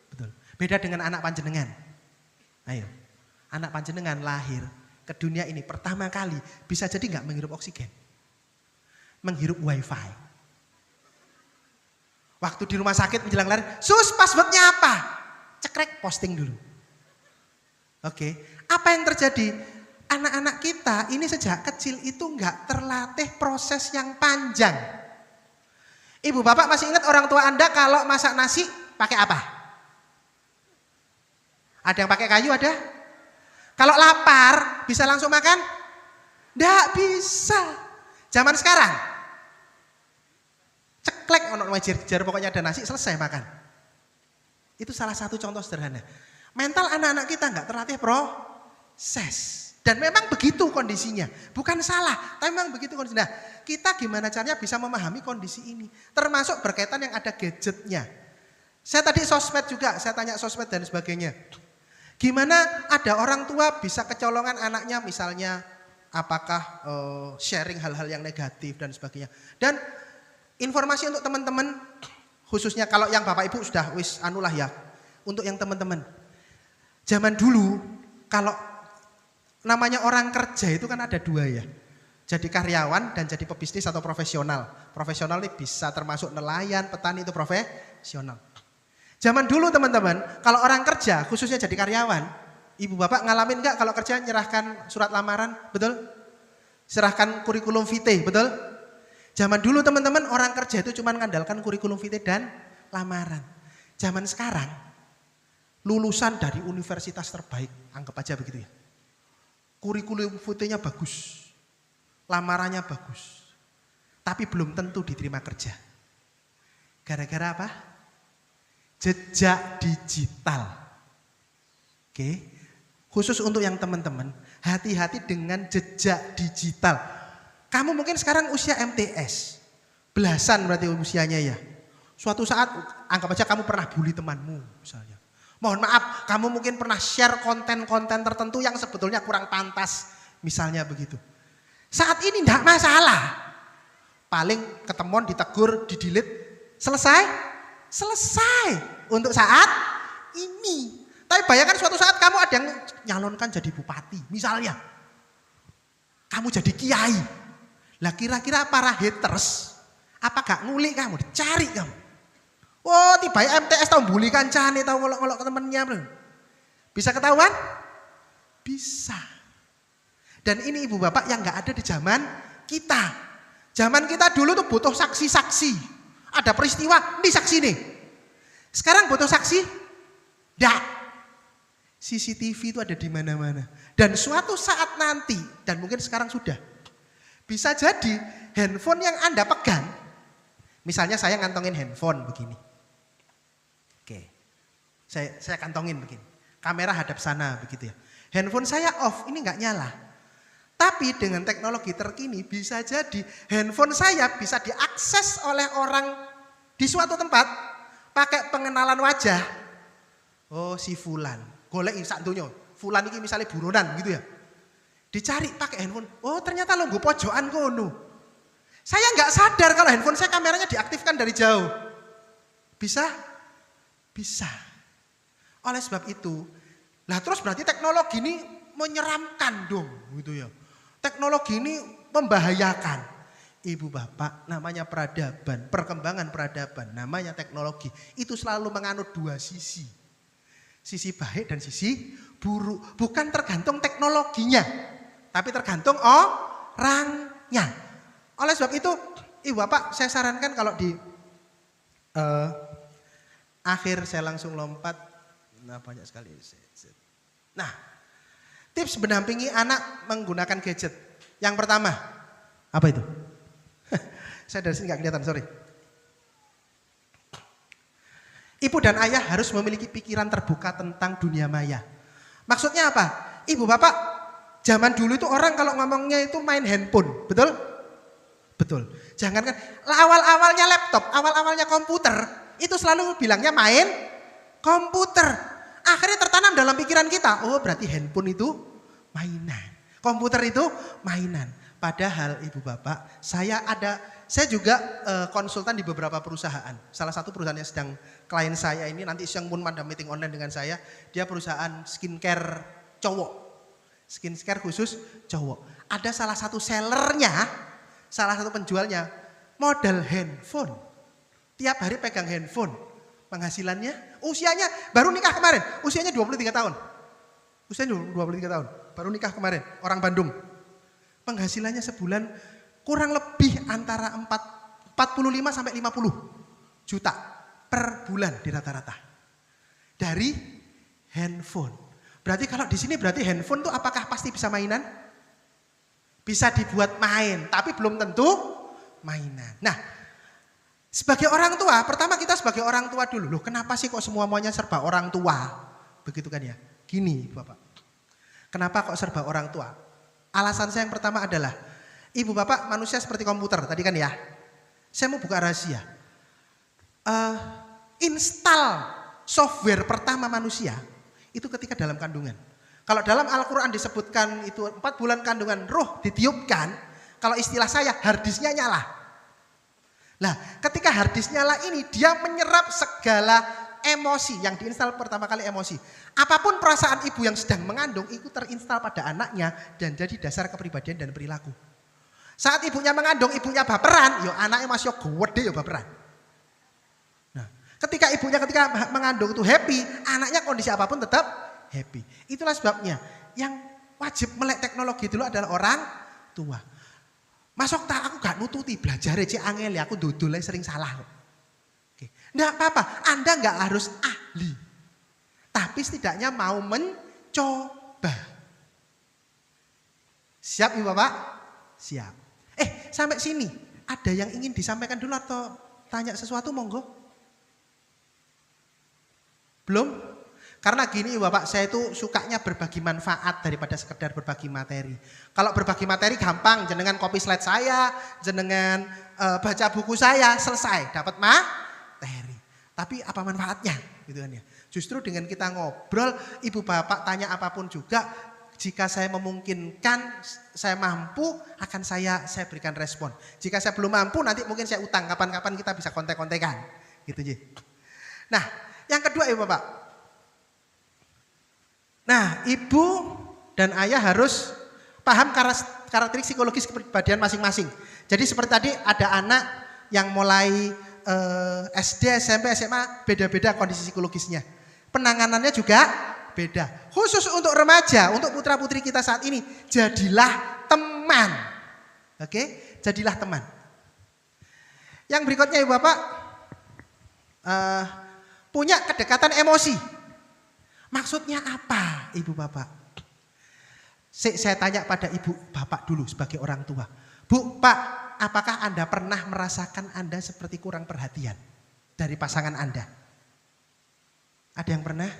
Speaker 2: Betul. Beda dengan anak panjenengan. Ayo, anak panjenengan lahir ke dunia ini pertama kali bisa jadi nggak menghirup oksigen, menghirup wifi. Waktu di rumah sakit menjelang lahir, sus passwordnya apa? Cekrek posting dulu. Oke, apa yang terjadi? Anak-anak kita ini sejak kecil itu nggak terlatih proses yang panjang. Ibu bapak masih ingat orang tua Anda kalau masak nasi pakai apa? Ada yang pakai kayu ada? Kalau lapar bisa langsung makan? Nggak bisa. Zaman sekarang ceklek ono wajar pokoknya ada nasi selesai makan. Itu salah satu contoh sederhana. Mental anak-anak kita nggak terlatih proses. Dan memang begitu kondisinya. Bukan salah, tapi memang begitu kondisinya. Nah, kita gimana caranya bisa memahami kondisi ini. Termasuk berkaitan yang ada gadgetnya. Saya tadi sosmed juga, saya tanya sosmed dan sebagainya. Gimana ada orang tua bisa kecolongan anaknya misalnya apakah sharing hal-hal yang negatif dan sebagainya. Dan informasi untuk teman-teman khususnya kalau yang Bapak Ibu sudah wis anulah ya. Untuk yang teman-teman. Zaman dulu kalau namanya orang kerja itu kan ada dua ya. Jadi karyawan dan jadi pebisnis atau profesional. Profesional ini bisa termasuk nelayan, petani itu profesional. Zaman dulu teman-teman, kalau orang kerja khususnya jadi karyawan, ibu bapak ngalamin gak kalau kerja nyerahkan surat lamaran, betul? Serahkan kurikulum vitae, betul? Zaman dulu teman-teman orang kerja itu cuma mengandalkan kurikulum vitae dan lamaran. Zaman sekarang, lulusan dari universitas terbaik, anggap aja begitu ya. Kurikulum vitae-nya bagus, lamarannya bagus, tapi belum tentu diterima kerja. Gara-gara apa? Jejak digital. Oke. Khusus untuk yang teman-teman, hati-hati dengan jejak digital. Kamu mungkin sekarang usia MTS. Belasan berarti usianya ya. Suatu saat anggap aja kamu pernah bully temanmu misalnya. Mohon maaf, kamu mungkin pernah share konten-konten tertentu yang sebetulnya kurang pantas. Misalnya begitu. Saat ini enggak masalah. Paling ketemuan, ditegur, di-delete, selesai. Selesai. untuk saat ini. Tapi bayangkan suatu saat kamu ada yang nyalonkan jadi bupati, misalnya. Kamu jadi kiai. Lah kira-kira para haters, apa gak ngulik kamu, dicari kamu. Oh tiba MTS tahu bully kancane, tahu ngolok-ngolok ke temennya. Bisa ketahuan? Bisa. Dan ini ibu bapak yang gak ada di zaman kita. Zaman kita dulu tuh butuh saksi-saksi. Ada peristiwa, ini saksi nih. Sekarang butuh saksi? Nggak. CCTV itu ada di mana-mana. Dan suatu saat nanti, dan mungkin sekarang sudah, bisa jadi handphone yang Anda pegang, misalnya saya ngantongin handphone begini. Oke, saya kantongin begini. Kamera hadap sana begitu ya. Handphone saya off, ini nggak nyala. Tapi dengan teknologi terkini bisa jadi handphone saya bisa diakses oleh orang di suatu tempat pakai pengenalan wajah. Oh si Fulan. Golek sak donya. Fulan iki misalnya buronan gitu ya. Dicari pakai handphone. Oh ternyata lo nggo pojokan kono. Saya nggak sadar kalau handphone saya kameranya diaktifkan dari jauh. Bisa? Bisa. Oleh sebab itu, lah terus berarti teknologi ini menyeramkan dong gitu ya. Teknologi ini membahayakan. Ibu bapak namanya peradaban, perkembangan peradaban namanya teknologi. Itu selalu menganut dua sisi. Sisi baik dan sisi buruk. Bukan tergantung teknologinya. Tapi tergantung orangnya. Oleh sebab itu, ibu bapak saya sarankan kalau di akhir saya langsung lompat. Nah banyak sekali. Nah tips mendampingi anak menggunakan gadget. Yang pertama, apa itu? Saya dari sini gak kelihatan, sorry. Ibu dan ayah harus memiliki pikiran terbuka tentang dunia maya. Maksudnya apa? Ibu bapak, zaman dulu itu orang kalau ngomongnya itu main handphone, betul? Betul. Jangankan awal-awalnya laptop, awal-awalnya komputer, itu selalu bilangnya main komputer. Akhirnya tertanam dalam pikiran kita, oh berarti handphone itu mainan. Komputer itu mainan. Padahal ibu bapak, saya juga konsultan di beberapa perusahaan. Salah satu perusahaan yang sedang klien saya ini nanti siang pun pada meeting online dengan saya. Dia perusahaan skincare cowok. Skincare khusus cowok. Ada salah satu sellernya, salah satu penjualnya modal handphone. Tiap hari pegang handphone. Penghasilannya, usianya baru nikah kemarin. Usianya 23 tahun. Usianya 23 tahun. Baru nikah kemarin. Orang Bandung. Penghasilannya sebulan kurang lebih antara 45 sampai 50 juta per bulan di rata-rata. Dari handphone. Berarti kalau di sini berarti handphone tuh apakah pasti bisa mainan? Bisa dibuat main, tapi belum tentu mainan. Nah, sebagai orang tua, pertama kita sebagai orang tua dulu. Loh, kenapa sih kok semua maunya serba orang tua? Begitu kan ya? Gini, Bapak. Kenapa kok serba orang tua? Alasan saya yang pertama adalah ibu bapak manusia seperti komputer tadi kan ya. Saya mau buka rahasia. Install software pertama manusia itu ketika dalam kandungan. Kalau dalam Al-Quran disebutkan itu 4 bulan kandungan roh ditiupkan. Kalau istilah saya harddisknya nyala. Nah ketika harddisk nyala ini dia menyerap segala emosi yang diinstal pertama kali emosi. Apapun perasaan ibu yang sedang mengandung itu terinstal pada anaknya dan jadi dasar kepribadian dan perilaku. Saat ibunya mengandung, ibunya baperan, yo anaknya masih gede yo baperan. Nah, ketika mengandung itu happy, anaknya kondisi apapun tetap happy. Itulah sebabnya yang wajib melek teknologi dulu adalah orang tua. Masuk tak aku gak nututi belajar cek angel ya, aku dodolnya sering salah kok. Oke. Nggak apa-apa, Anda nggak harus ahli. Tapi setidaknya mau mencoba. Siap Ibu Bapak? Siap. Sampai sini ada yang ingin disampaikan dulu atau tanya sesuatu monggo? Belum? Karena gini Ibu Bapak, saya itu sukanya berbagi manfaat daripada sekedar berbagi materi. Kalau berbagi materi gampang, jenengan copy slide saya, jenengan baca buku saya, selesai, dapat materi. Tapi apa manfaatnya? Gitu kan ya. Justru dengan kita ngobrol, ibu bapak tanya apapun juga, jika saya memungkinkan, saya mampu, akan saya berikan respon. Jika saya belum mampu, nanti mungkin saya utang. Kapan-kapan kita bisa kontek-kontekan. Gitu Ji. Nah, Yang kedua ibu bapak. Nah ibu dan ayah harus paham karakteristik psikologis kepribadian masing-masing. Jadi seperti tadi ada anak yang mulai SD, SMP, SMA beda-beda kondisi psikologisnya. Penanganannya juga beda. Khusus untuk remaja, untuk putra-putri kita saat ini, jadilah teman. Oke, jadilah teman. Yang berikutnya ibu bapak, punya kedekatan emosi. Maksudnya apa ibu bapak? Saya tanya pada ibu bapak dulu sebagai orang tua. Bu, Pak, apakah Anda pernah merasakan Anda seperti kurang perhatian dari pasangan Anda? Ada yang pernah?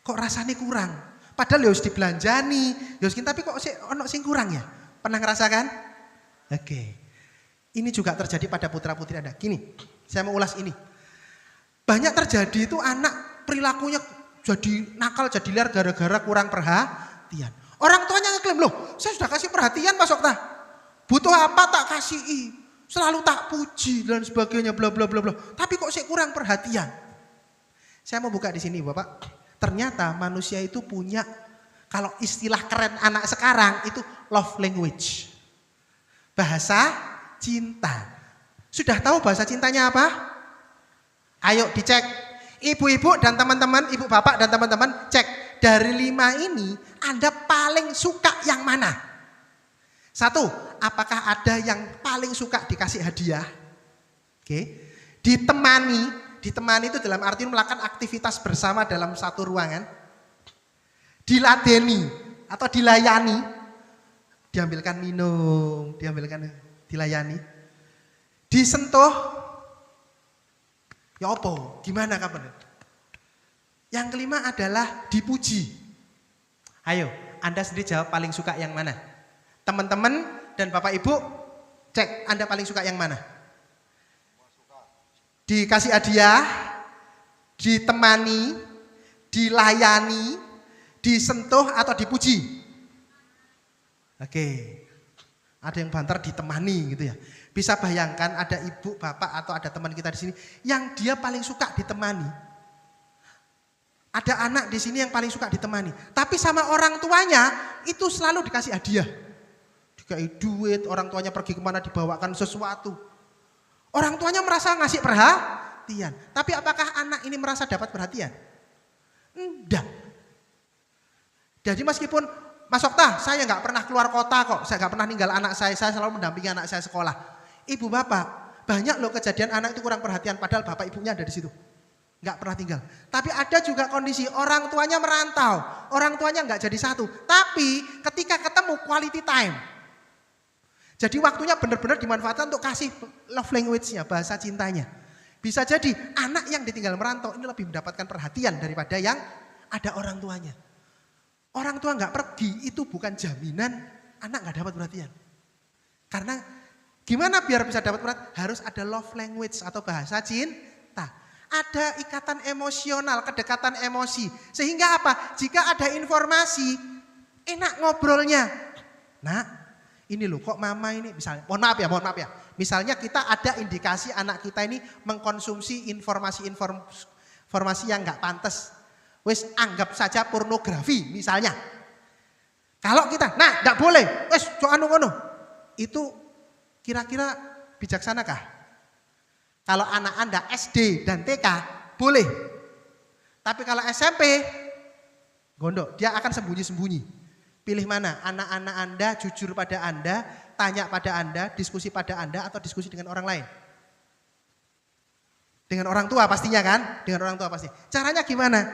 Speaker 2: Kok rasanya kurang? Padahal harus dibelanjani, tapi kok ono sing kurang ya? Pernah ngerasakan? Oke. Ini juga terjadi pada putra-putri Anda. Gini, saya mau ulas ini. Banyak terjadi itu anak perilakunya jadi nakal, jadi liar gara-gara kurang perhatian. Orang tuanya ngeklaim, loh saya sudah kasih perhatian Mas Okta. Butuh apa tak kasih, selalu tak puji dan sebagainya bla bla bla bla. Tapi kok saya kurang perhatian. Saya mau buka di sini Bapak. Ternyata manusia itu punya, kalau istilah keren anak sekarang itu love language. Bahasa cinta. Sudah tahu bahasa cintanya apa? Ayo dicek. Ibu-ibu dan teman-teman, ibu bapak dan teman-teman cek. Dari 5 ini Anda paling suka yang mana? 1, apakah ada yang paling suka dikasih hadiah? Oke. Ditemani itu dalam arti melakukan aktivitas bersama dalam satu ruangan. Diladeni atau dilayani. Diambilkan minum, dilayani. Disentuh. Ya opo, gimana kapan? Yang kelima adalah dipuji. Ayo, Anda sendiri jawab paling suka yang mana? Teman-teman dan Bapak Ibu, cek Anda paling suka yang mana? Dikasih hadiah, ditemani, dilayani, disentuh atau dipuji? Oke. Ada yang banter ditemani gitu ya. Bisa bayangkan ada ibu, bapak atau ada teman kita di sini yang dia paling suka ditemani. Ada anak di sini yang paling suka ditemani. Tapi sama orang tuanya itu selalu dikasih hadiah. Dikasih duit, orang tuanya pergi kemana dibawakan sesuatu. Orang tuanya merasa ngasih perhatian. Tapi apakah anak ini merasa dapat perhatian? Enggak. Jadi meskipun Mas Okta, saya nggak pernah keluar kota kok. Saya nggak pernah ninggal anak saya selalu mendampingi anak saya sekolah. Ibu bapak, banyak loh kejadian anak itu kurang perhatian padahal bapak ibunya ada di situ. Nggak pernah tinggal. Tapi ada juga kondisi orang tuanya merantau. Orang tuanya nggak jadi satu. Tapi ketika ketemu quality time. Jadi waktunya benar-benar dimanfaatkan untuk kasih love language-nya, bahasa cintanya. Bisa jadi anak yang ditinggal merantau ini lebih mendapatkan perhatian daripada yang ada orang tuanya. Orang tua nggak pergi itu bukan jaminan anak nggak dapat perhatian. Karena gimana biar bisa dapat perhatian? Harus ada love language atau bahasa cinta. Ada ikatan emosional, kedekatan emosi. Sehingga apa? Jika ada informasi, enak ngobrolnya. Nah, ini loh kok mama ini misalnya, mohon maaf ya. Misalnya kita ada indikasi anak kita ini mengkonsumsi informasi yang nggak pantas. Wes anggap saja pornografi misalnya. Kalau kita, nah enggak boleh, wes jangan ngono. Itu kira-kira bijaksanakah? Kalau anak Anda SD dan TK boleh. Tapi kalau SMP gondok, dia akan sembunyi-sembunyi. Pilih mana? Anak-anak Anda jujur pada Anda, tanya pada Anda, diskusi pada Anda atau diskusi dengan orang lain? Dengan orang tua pastinya kan? Dengan orang tua pasti. Caranya gimana?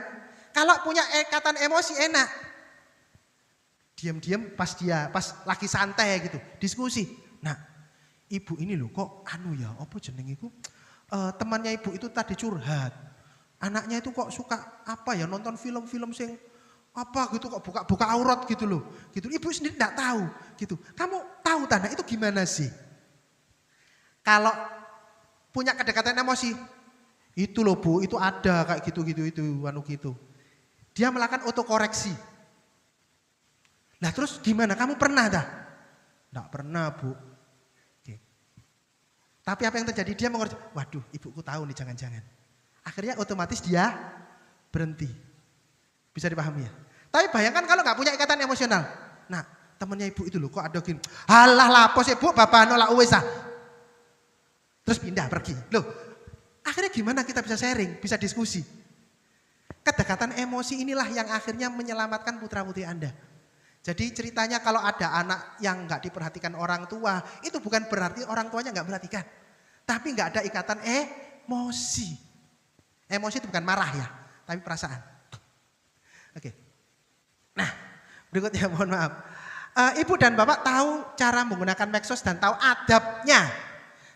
Speaker 2: Kalau punya ikatan emosi enak. Diam-diam pas lagi santai gitu, diskusi. Nah, ibu ini loh kok apa jeneng iku? Temannya ibu itu tadi curhat. Anaknya itu kok suka nonton film-film sing apa gitu kok buka aurat gitu loh. Gitu. Ibu sendiri enggak tahu gitu. Kamu tahu tanda itu gimana sih? Kalau punya kedekatan emosi, itu loh Bu, itu ada kayak gitu. Dia melakukan otokoreksi. Nah terus gimana? Kamu pernah dah? Enggak pernah Bu. Oke. Tapi apa yang terjadi? Dia mengerti, waduh ibuku tahu nih jangan-jangan. Akhirnya otomatis dia berhenti. Bisa dipahami ya? Tapi bayangkan kalau nggak punya ikatan emosional. Nah, temennya ibu itu loh kok ada gini. Halah lapos ibu, bapak nolak uwes ah. Terus pindah pergi. Loh, akhirnya gimana kita bisa sharing, bisa diskusi. Kedekatan emosi inilah yang akhirnya menyelamatkan putra-putri Anda. Jadi ceritanya kalau ada anak yang nggak diperhatikan orang tua, itu bukan berarti orang tuanya nggak perhatikan. Tapi nggak ada ikatan emosi. Emosi itu bukan marah ya, tapi perasaan. Oke. Nah, berikutnya mohon maaf. Ibu dan bapak tahu cara menggunakan medsos dan tahu adabnya.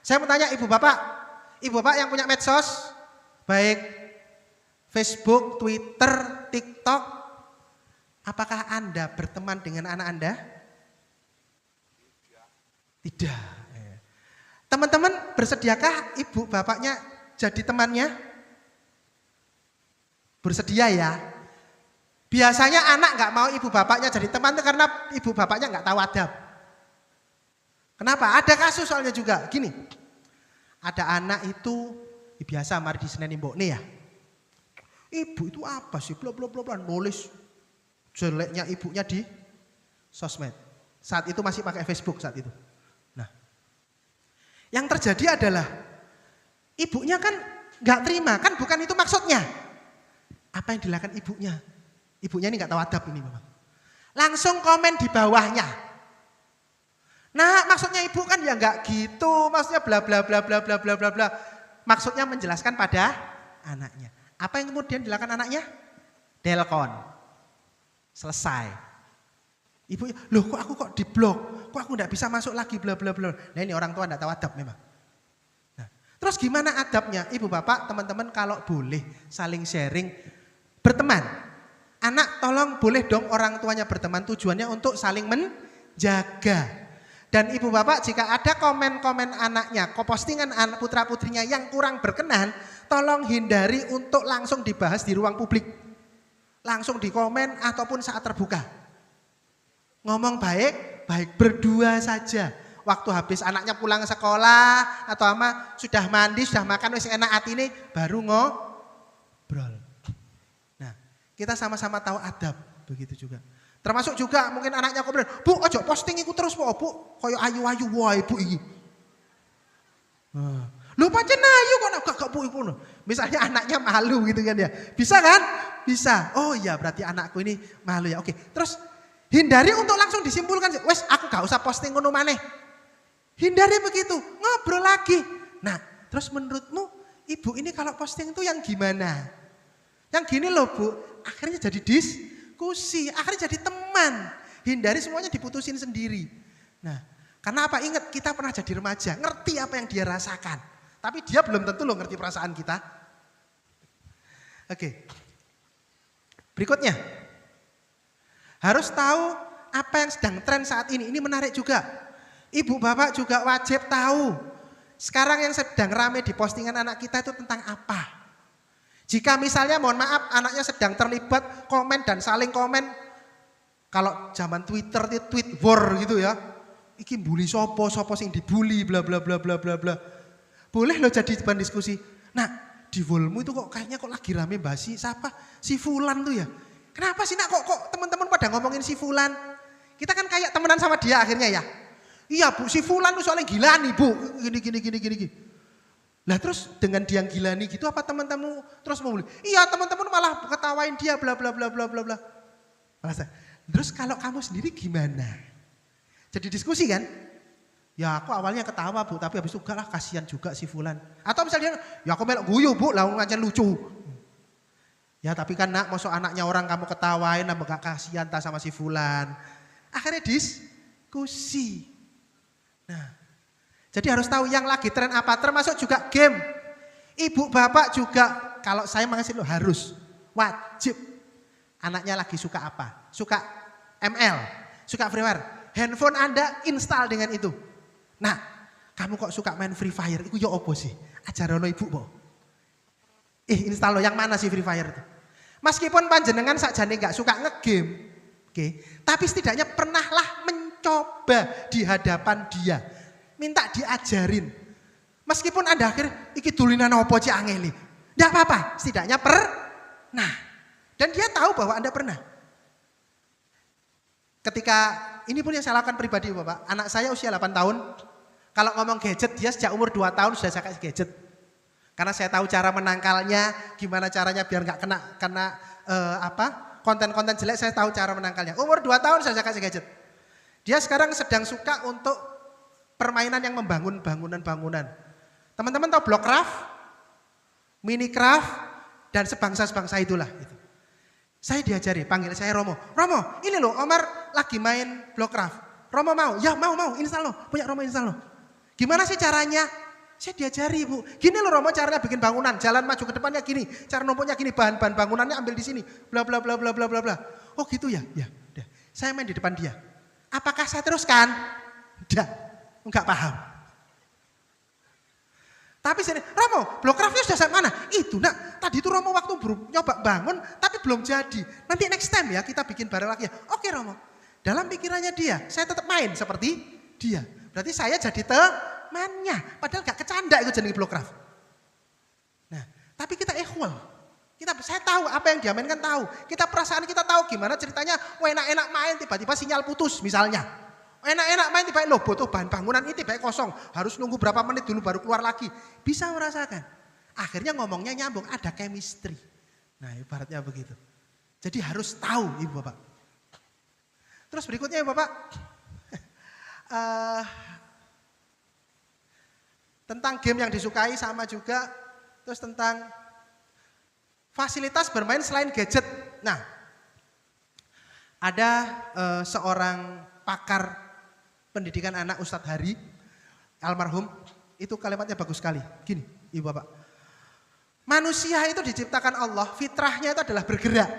Speaker 2: Saya mau tanya ibu bapak yang punya medsos, baik Facebook, Twitter, TikTok, apakah Anda berteman dengan anak Anda? Tidak. Teman-teman, bersediakah ibu bapaknya jadi temannya? Bersedia ya. Biasanya anak nggak mau ibu bapaknya jadi teman itu karena ibu bapaknya nggak tahu adab. Kenapa? Ada kasus soalnya juga. Gini, ada anak itu biasa mari di Senin Mbok nih ya. Ibu itu apa sih? Bla nulis jeleknya ibunya di sosmed. Saat itu masih pakai Facebook saat itu. Nah, yang terjadi adalah ibunya kan nggak terima, kan bukan itu maksudnya. Apa yang dilakukan ibunya? Ibunya ini nggak tahu adab ini, Bapak. Langsung komen di bawahnya. Nah, maksudnya ibu kan ya nggak gitu, maksudnya bla bla bla bla bla bla bla bla. Maksudnya menjelaskan pada anaknya. Apa yang kemudian dilakukan anaknya? Telepon. Selesai. Ibu, loh kok aku kok diblok? Kok aku nggak bisa masuk lagi bla bla bla. Nah, ini orang tua nggak tahu adab memang. Nah, terus gimana adabnya? Ibu bapak, teman-teman kalau boleh saling sharing, berteman. Anak tolong boleh dong orang tuanya berteman, tujuannya untuk saling menjaga. Dan ibu bapak jika ada komen-komen anaknya, postingan anak putra putrinya yang kurang berkenan, tolong hindari untuk langsung dibahas di ruang publik. Langsung di komen ataupun saat terbuka. Ngomong baik berdua saja. Waktu habis anaknya pulang sekolah atau ama sudah mandi, sudah makan wis enak atine baru ngobrol. Kita sama-sama tahu adab, begitu juga. Termasuk juga mungkin anaknya komplain, "Bu, ojo posting iku terus, Bu. Koyo ayu-ayu wae, Bu iki." Lho pancen ayu kok gak Bu iku. Misalnya anaknya malu gitu kan ya. Bisa kan? Bisa. Oh iya, berarti anakku ini malu ya. Oke. Terus hindari untuk langsung disimpulkan, "Wes, aku gak usah posting ngono maneh." Hindari begitu, ngobrol lagi. Nah, terus menurutmu ibu ini kalau posting itu yang gimana? Yang gini loh Bu, akhirnya jadi diskusi, akhirnya jadi teman. Hindari semuanya diputusin sendiri. Nah, karena apa? Ingat kita pernah jadi remaja, ngerti apa yang dia rasakan. Tapi dia belum tentu loh ngerti perasaan kita. Oke. Berikutnya. Harus tahu apa yang sedang tren saat ini. Ini menarik juga. Ibu bapak juga wajib tahu. Sekarang yang sedang rame di postingan anak kita itu tentang apa? Jika misalnya mohon maaf anaknya sedang terlibat komen dan saling komen. Kalau zaman Twitter itu tweet war gitu ya. Iki bully sopo sing dibully bla bla bla bla bla bla. Boleh loh jadi bahan diskusi. Nah, di Volmu itu kok kayaknya kok lagi rame bahas siapa? Si Fulan tuh ya. Kenapa sih nak kok teman-teman pada ngomongin si Fulan? Kita kan kayak temenan sama dia akhirnya ya. Iya Bu, si Fulan tuh soalnya gila nih Bu. Gini. Lah terus dengan dia yang gila nih gitu apa teman-teman terus mau bully? Iya teman-teman malah ketawain dia bla bla bla bla bla bla. Terus kalau kamu sendiri gimana? Jadi diskusi kan? Ya aku awalnya ketawa Bu, tapi habis itu enggak lah kasihan juga si Fulan. Atau misalnya ya aku melok guyu Bu, lah ngancen lucu. Ya tapi kan nak mosok anaknya orang kamu ketawain nambah gak kasihan tak sama si Fulan. Akhirnya diskusi. Nah, jadi harus tahu yang lagi tren apa, termasuk juga game. Ibu bapak juga kalau saya mengasih lo harus, wajib. Anaknya lagi suka apa? Suka ML, suka Free Fire. Handphone Anda install dengan itu. Nah, kamu kok suka main Free Fire? Itu ya apa sih? Ajarono ibu po. Install lo yang mana sih Free Fire itu? Meskipun panjenengan sakjane gak suka ngegame, oke, tapi setidaknya pernahlah mencoba di hadapan dia. Minta diajarin. Meskipun Anda akhir iki dulinan apa cik angeli. Tidak apa-apa, setidaknya pernah. Dan dia tahu bahwa Anda pernah. Ketika, ini pun yang saya lakukan pribadi Bapak, anak saya usia 8 tahun, kalau ngomong gadget, dia sejak umur 2 tahun sudah saya kasih gadget. Karena saya tahu cara menangkalnya, gimana caranya biar nggak kena konten-konten jelek, saya tahu cara menangkalnya. Umur 2 tahun saya kasih gadget. Dia sekarang sedang suka untuk permainan yang membangun bangunan-bangunan. Teman-teman tahu Blockcraft, Minecraft, dan sebangsa-sebangsa itulah. Itu. Saya diajari, panggil saya Romo. Romo, ini loh Omar lagi main Blockcraft. Romo mau? Ya mau, install loh. Punya Romo install loh. Gimana sih caranya? Saya diajari Bu. Gini loh Romo caranya bikin bangunan. Jalan maju ke depannya gini. Cara numpuknya gini. Bahan-bahan bangunannya ambil di sini. Bla bla bla bla bla bla bla. Oh gitu ya? Ya. Udah. Saya main di depan dia. Apakah saya teruskan? Tidak. Enggak paham. Tapi saya, Romo, Blockcraftnya sudah sampai mana? Itu nak, tadi itu Romo waktu nyoba bangun, tapi belum jadi. Nanti next time ya kita bikin bareng lagi ya. Oke Romo, dalam pikirannya dia, saya tetap main seperti dia. Berarti saya jadi temannya, padahal gak kecanda itu jenis Blockcraft. Nah, tapi kita equal. Saya tahu apa yang dia mainkan tahu. Kita perasaan kita tahu gimana ceritanya, enak-enak main tiba-tiba sinyal putus misalnya. Enak-enak main tiba-tiba loh butuh bahan bangunan ini tiba-tiba kosong. Harus nunggu berapa menit dulu baru keluar lagi. Bisa merasakan. Akhirnya ngomongnya nyambung, ada chemistry. Nah ibaratnya begitu. Jadi harus tahu Ibu Bapak. Terus berikutnya Ibu Bapak. Tentang game yang disukai sama juga. Terus tentang fasilitas bermain selain gadget. Nah ada seorang pakar pendidikan anak Ustadz Hari, almarhum, itu kalimatnya bagus sekali. Gini, Ibu Bapak. Manusia itu diciptakan Allah, fitrahnya itu adalah bergerak.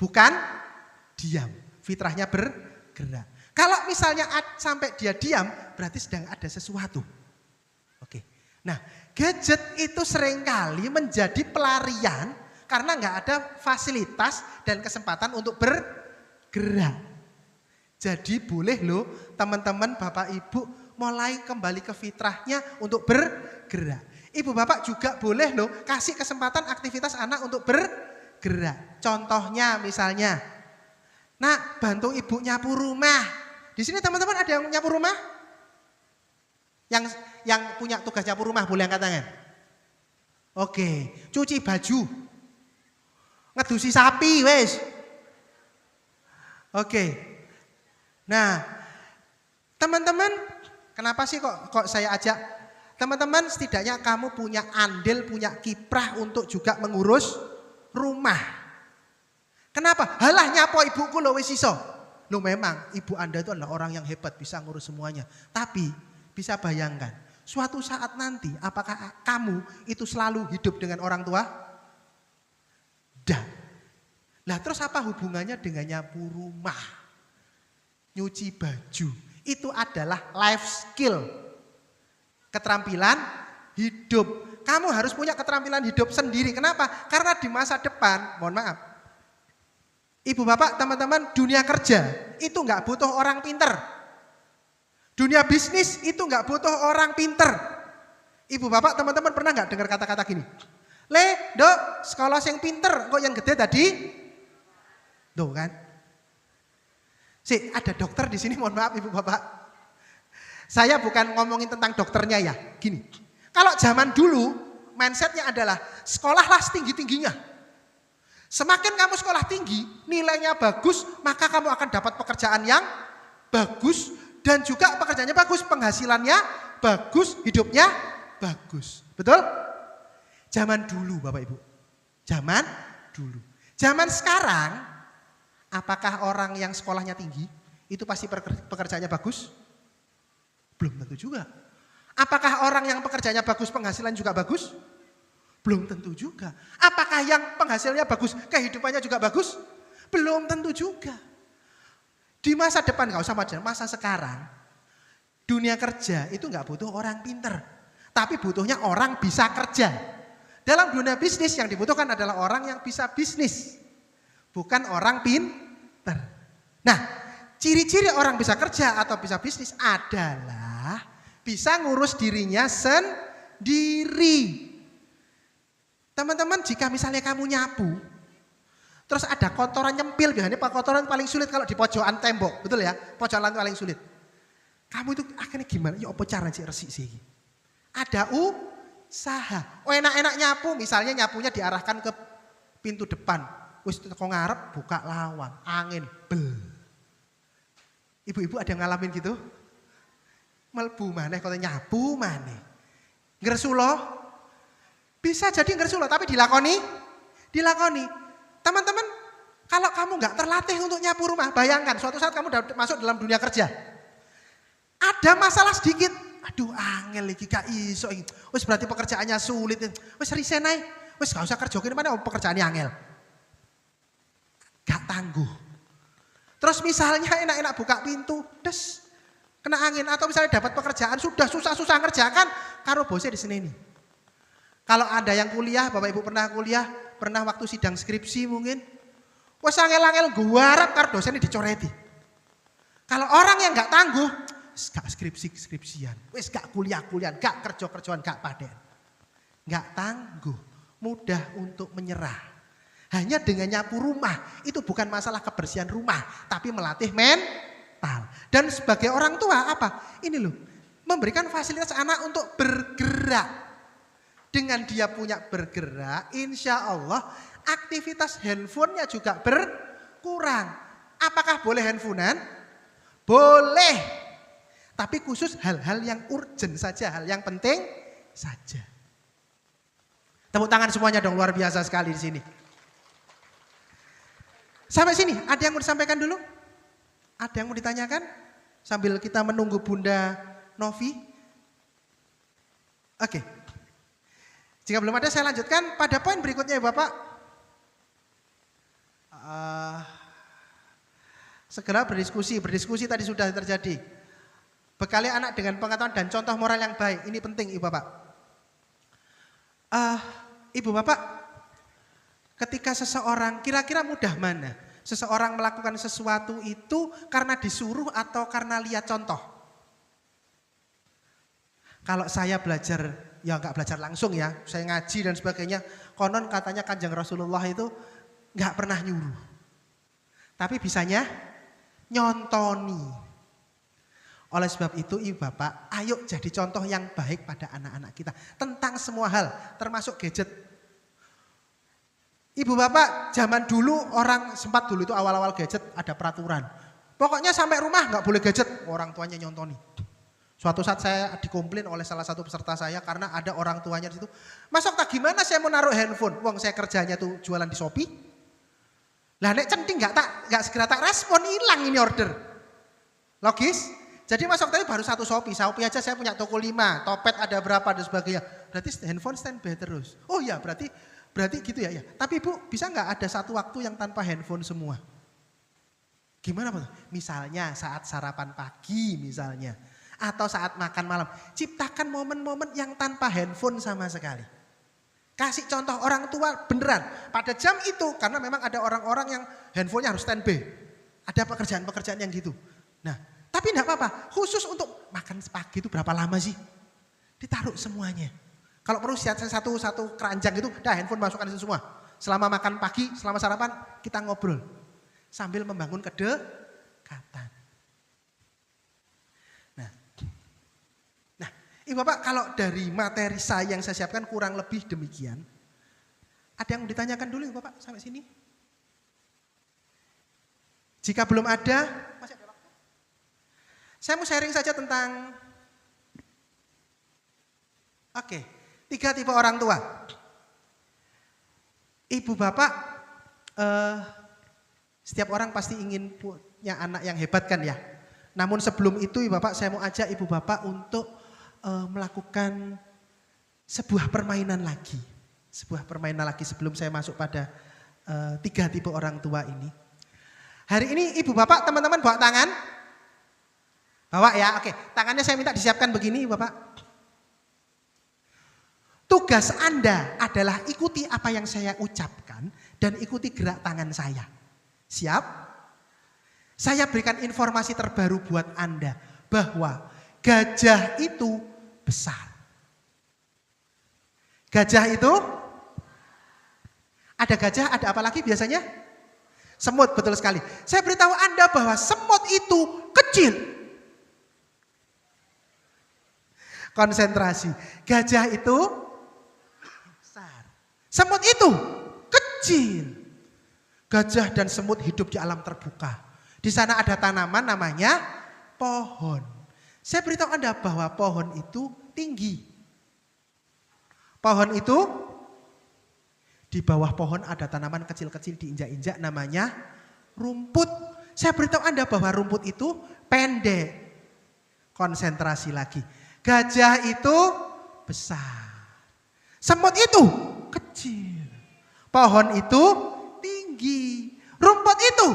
Speaker 2: Bukan diam. Fitrahnya bergerak. Kalau misalnya sampai dia diam, berarti sedang ada sesuatu. Oke. Nah, gadget itu seringkali menjadi pelarian karena nggak ada fasilitas dan kesempatan untuk bergerak. Jadi boleh loh teman-teman Bapak Ibu mulai kembali ke fitrahnya untuk bergerak. Ibu Bapak juga boleh loh kasih kesempatan aktivitas anak untuk bergerak. Contohnya misalnya, nak bantu ibu nyapu rumah. Di sini teman-teman ada yang nyapu rumah? Yang punya tugas nyapu rumah boleh angkat tangan. Oke, cuci baju. Ngedusi sapi wes. Oke. Nah, teman-teman, kenapa sih kok saya ajak? Teman-teman, setidaknya kamu punya andil, punya kiprah untuk juga mengurus rumah. Kenapa? Halah nyapo ibuku lo wis iso. Lo memang ibu Anda itu adalah orang yang hebat, bisa ngurus semuanya. Tapi bisa bayangkan, suatu saat nanti apakah kamu itu selalu hidup dengan orang tua? Dah. Lah terus apa hubungannya dengan nyapu rumah? Nyuci baju, itu adalah life skill. Keterampilan hidup. Kamu harus punya keterampilan hidup sendiri. Kenapa? Karena di masa depan, mohon maaf. Ibu Bapak, teman-teman, dunia kerja itu nggak butuh orang pinter. Dunia bisnis itu nggak butuh orang pinter. Ibu Bapak, teman-teman pernah nggak dengar kata-kata gini? Dok, sekolah yang pinter, kok yang gede tadi? Tuh kan? Ada dokter di sini, mohon maaf Ibu Bapak. Saya bukan ngomongin tentang dokternya ya, gini. Kalau zaman dulu, mindsetnya adalah sekolahlah setinggi-tingginya. Semakin kamu sekolah tinggi, nilainya bagus, maka kamu akan dapat pekerjaan yang bagus. Dan juga pekerjaannya bagus, penghasilannya bagus, hidupnya bagus. Betul? Zaman dulu Bapak Ibu. Zaman dulu. Zaman sekarang, apakah orang yang sekolahnya tinggi itu pasti pekerjaannya bagus? Belum tentu juga. Apakah orang yang pekerjaannya bagus penghasilan juga bagus? Belum tentu juga. Apakah yang penghasilannya bagus kehidupannya juga bagus? Belum tentu juga. Di masa depan, gak usah masa sekarang, dunia kerja itu gak butuh orang pinter. Tapi butuhnya orang bisa kerja. Dalam dunia bisnis yang dibutuhkan adalah orang yang bisa bisnis. Bukan orang pinter. Nah, ciri-ciri orang bisa kerja atau bisa bisnis adalah bisa ngurus dirinya sendiri. Teman-teman, jika misalnya kamu nyapu, terus ada kotoran nyempil, biasanya kotoran paling sulit kalau di pojokan tembok, betul ya? Pojokan lantai paling sulit. Kamu itu akhirnya gimana? Ya apa cara cik resik sih? Ada usaha. Oh enak-enak nyapu, misalnya nyapunya diarahkan ke pintu depan. Wis teko ngarep buka lawang, angin bel. Ibu-ibu ada yang ngalamin gitu? Melbu maneh kok nyapu maneh. Ngresulo? Bisa jadi ngresulo tapi dilakoni. Teman-teman, kalau kamu nggak terlatih untuk nyapu rumah, bayangkan suatu saat kamu masuk dalam dunia kerja. Ada masalah sedikit, aduh angel iki gak iso iki. Wis berarti pekerjaannya sulit. Wis resign ae. Wis gak usah kerja kene mana pekerjaannya angel. Gak tangguh. Terus misalnya enak-enak buka pintu, des kena angin atau misalnya dapat pekerjaan sudah susah-susah ngerjakan karo bosnya di sini nih. Kalau ada yang kuliah, Bapak Ibu pernah kuliah, pernah waktu sidang skripsi mungkin, wes angel-angel guarap karo dosennya dicoreti. Kalau orang yang nggak tangguh, gak skripsian, wes gak kuliah-kuliahan, gak kerja-kerjaan, gak paden, nggak tangguh, mudah untuk menyerah. Hanya dengan nyapu rumah itu bukan masalah kebersihan rumah, tapi melatih mental. Dan sebagai orang tua apa? Ini loh, memberikan fasilitas anak untuk bergerak. Dengan dia punya bergerak, insya Allah aktivitas handphonenya juga berkurang. Apakah boleh handphonean? Boleh. Tapi khusus hal-hal yang urgent saja, hal yang penting saja. Tepuk tangan semuanya dong, luar biasa sekali di sini. Sampai sini, ada yang mau disampaikan dulu? Ada yang mau ditanyakan? Sambil kita menunggu Bunda Novi. Oke. Jika belum ada saya lanjutkan pada poin berikutnya ya Bapak. Segera berdiskusi tadi sudah terjadi. Bekali anak dengan pengetahuan dan contoh moral yang baik. Ini penting Ibu Bapak. Ibu Bapak, ketika seseorang, kira-kira mudah mana? Seseorang melakukan sesuatu itu karena disuruh atau karena lihat contoh? Kalau saya belajar, ya enggak belajar langsung ya, saya ngaji dan sebagainya. Konon katanya Kanjeng Rasulullah itu enggak pernah nyuruh. Tapi bisanya nyontoni. Oleh sebab itu Ibu Bapak, ayo jadi contoh yang baik pada anak-anak kita. Tentang semua hal, termasuk gadget. Ibu Bapak, zaman dulu orang sempat dulu itu awal-awal gadget ada peraturan. Pokoknya sampai rumah enggak boleh gadget, orang tuanya nyontoni. Suatu saat saya dikomplain oleh salah satu peserta saya karena ada orang tuanya di situ. Mas Okta gimana saya mau naruh handphone? Wong saya kerjanya tuh jualan di Shopee. Lah nek centing enggak segera tak respon, hilang ini order. Logis? Jadi Mas Okta baru satu Shopee aja saya punya toko 5, Topet ada berapa dan sebagainya. Berarti handphone standby terus. Oh ya berarti gitu ya. Tapi Ibu bisa enggak ada satu waktu yang tanpa handphone semua? Gimana Pak? Misalnya saat sarapan pagi misalnya. Atau saat makan malam. Ciptakan momen-momen yang tanpa handphone sama sekali. Kasih contoh orang tua beneran. Pada jam itu karena memang ada orang-orang yang handphonenya harus standby. Ada pekerjaan-pekerjaan yang gitu. Nah tapi enggak apa-apa. Khusus untuk makan pagi itu berapa lama sih? Ditaruh semuanya. Kalau perlu satu keranjang itu dah handphone masukkan itu semua. Selama makan pagi, selama sarapan kita ngobrol. Sambil membangun kedekatan. Ibu Bapak kalau dari materi saya yang saya siapkan kurang lebih demikian. Ada yang ditanyakan dulu Ibu Bapak sampai sini? Jika belum ada, masih ada waktu. Saya mau sharing saja tentang 3 tipe orang tua. Ibu Bapak, setiap orang pasti ingin punya anak yang hebat kan ya. Namun sebelum itu Ibu Bapak saya mau ajak Ibu Bapak untuk melakukan sebuah permainan lagi. Sebuah permainan lagi sebelum saya masuk pada 3 tipe orang tua ini. Hari ini Ibu Bapak teman-teman bawa tangan. Bawa ya, oke. Tangannya saya minta disiapkan begini Bapak. Tugas Anda adalah ikuti apa yang saya ucapkan dan ikuti gerak tangan saya. Siap? Saya berikan informasi terbaru buat Anda bahwa gajah itu besar. Gajah itu Ada gajah, ada apa lagi biasanya? Semut, betul sekali. Saya beritahu Anda bahwa semut itu kecil. Konsentrasi. Gajah itu besar. Semut itu kecil. Gajah dan semut hidup di alam terbuka. Di sana ada tanaman namanya pohon. Saya beritahu Anda bahwa pohon itu tinggi. Pohon itu, di bawah pohon ada tanaman kecil-kecil diinjak-injak namanya rumput. Saya beritahu Anda bahwa rumput itu pendek. Konsentrasi lagi. Gajah itu besar. Semut itu kecil. Pohon itu tinggi. Rumput itu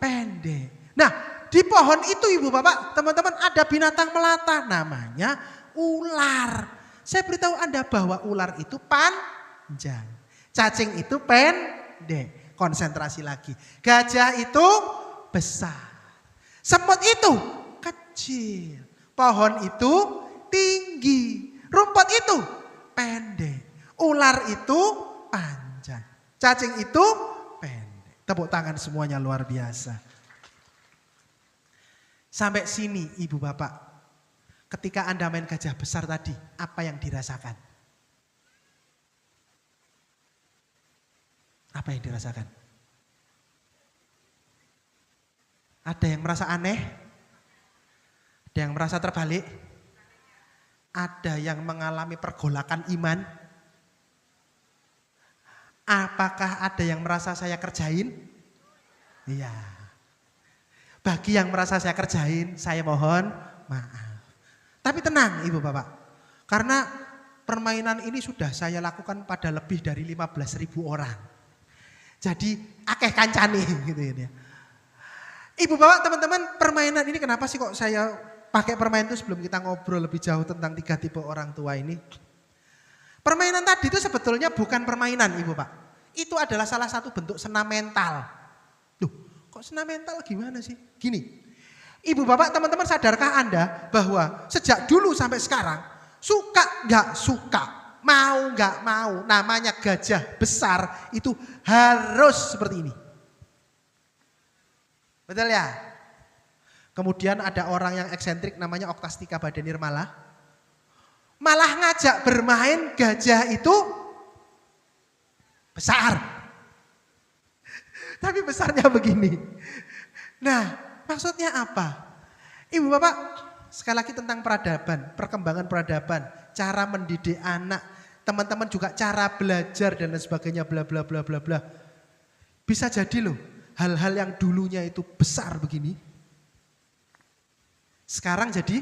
Speaker 2: pendek. Nah, di pohon itu Ibu Bapak, teman-teman ada binatang melata namanya ular. Saya beritahu Anda bahwa ular itu panjang. Cacing itu pendek. Konsentrasi lagi. Gajah itu besar. Semut itu kecil. Pohon itu tinggi. Rumput itu pendek. Ular itu panjang. Cacing itu pendek. Tepuk tangan semuanya luar biasa. Sampai sini Ibu Bapak. Ketika Anda main gajah besar tadi, apa yang dirasakan? Apa yang dirasakan? Ada yang merasa aneh? Ada yang merasa terbalik? Ada yang mengalami pergolakan iman? Apakah ada yang merasa saya kerjain? Iya. Bagi yang merasa saya kerjain, saya mohon maaf. Tapi tenang Ibu Bapak. Karena permainan ini sudah saya lakukan pada lebih dari 15.000 orang. Jadi akeh kancane gitu ya. Ibu Bapak, teman-teman, permainan ini kenapa sih kok saya pakai permainan itu sebelum kita ngobrol lebih jauh tentang 3 tipe orang tua ini. Permainan tadi itu sebetulnya bukan permainan Ibu Pak. Itu adalah salah satu bentuk senam mental. Loh, kok senam mental gimana sih? Gini, Ibu Bapak, teman-teman, sadarkah Anda bahwa sejak dulu sampai sekarang suka nggak suka, mau nggak mau, namanya gajah besar itu harus seperti ini. Betul ya? Kemudian ada orang yang eksentrik namanya Oktastika Badanirmala. Malah ngajak bermain gajah itu besar. Tapi besarnya begini. Nah, maksudnya apa? Ibu Bapak, sekali lagi tentang peradaban, perkembangan peradaban, cara mendidik anak, teman-teman juga cara belajar dan lain sebagainya, bla bla bla bla bla. Bisa jadi loh, hal-hal yang dulunya itu besar begini, sekarang jadi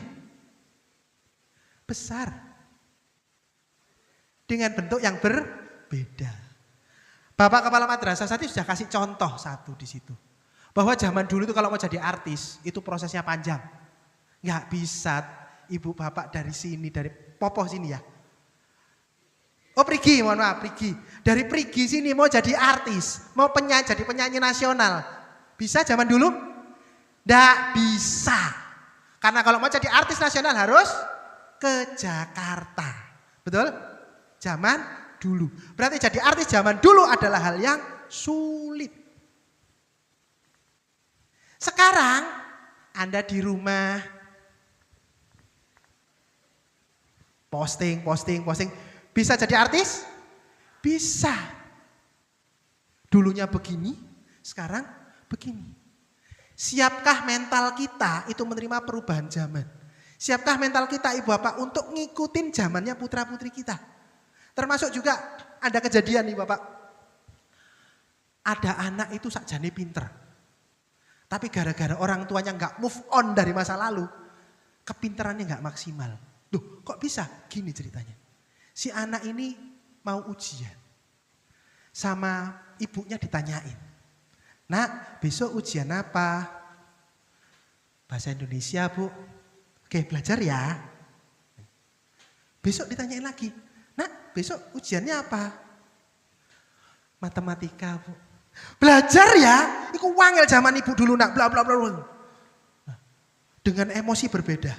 Speaker 2: besar. Dengan bentuk yang berbeda. Bapak Kepala Madrasah tadi sudah kasih contoh satu di situ. Bahwa zaman dulu itu kalau mau jadi artis, itu prosesnya panjang. Nggak bisa Ibu Bapak dari sini, dari Popoh sini ya. Oh Prigi, mohon maaf Prigi. Dari Prigi sini mau jadi artis, mau jadi penyanyi nasional. Bisa zaman dulu? Nggak bisa. Karena kalau mau jadi artis nasional harus ke Jakarta. Betul? Zaman dulu. Berarti jadi artis zaman dulu adalah hal yang sulit. Sekarang Anda di rumah posting. Bisa jadi artis? Bisa. Dulunya begini, sekarang begini. Siapkah mental kita itu menerima perubahan zaman? Siapkah mental kita Ibu Bapak untuk ngikutin zamannya putra-putri kita? Termasuk juga ada kejadian nih Bapak. Ada anak itu sakjane pinter. Tapi gara-gara orang tuanya nggak move on dari masa lalu, kepinterannya nggak maksimal. Duh, kok bisa? Gini ceritanya. Si anak ini mau ujian. Sama ibunya ditanyain. Nak, besok ujian apa? Bahasa Indonesia, Bu. Oke, belajar ya. Besok ditanyain lagi. Nak, besok ujiannya apa? Matematika, Bu. Belajar ya? Iku wangel zaman ibu dulu nak bla bla bla. Dengan emosi berbeda.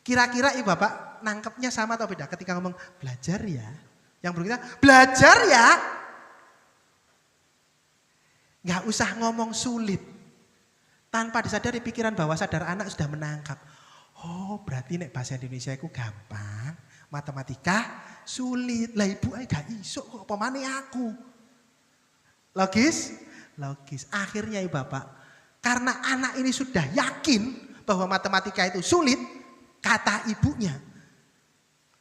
Speaker 2: Kira-kira Ibu Bapak nangkepnya sama atau beda ketika ngomong belajar ya? Yang berkata belajar ya? Nggak usah ngomong sulit. Tanpa disadari pikiran bawah sadar anak sudah menangkap. Oh berarti nek bahasa Indonesia itu gampang, matematika sulit. Lah ibu gak iso kok pemane aku. Logis? Logis. Akhirnya ibu bapak, karena anak ini sudah yakin bahwa matematika itu sulit, kata ibunya,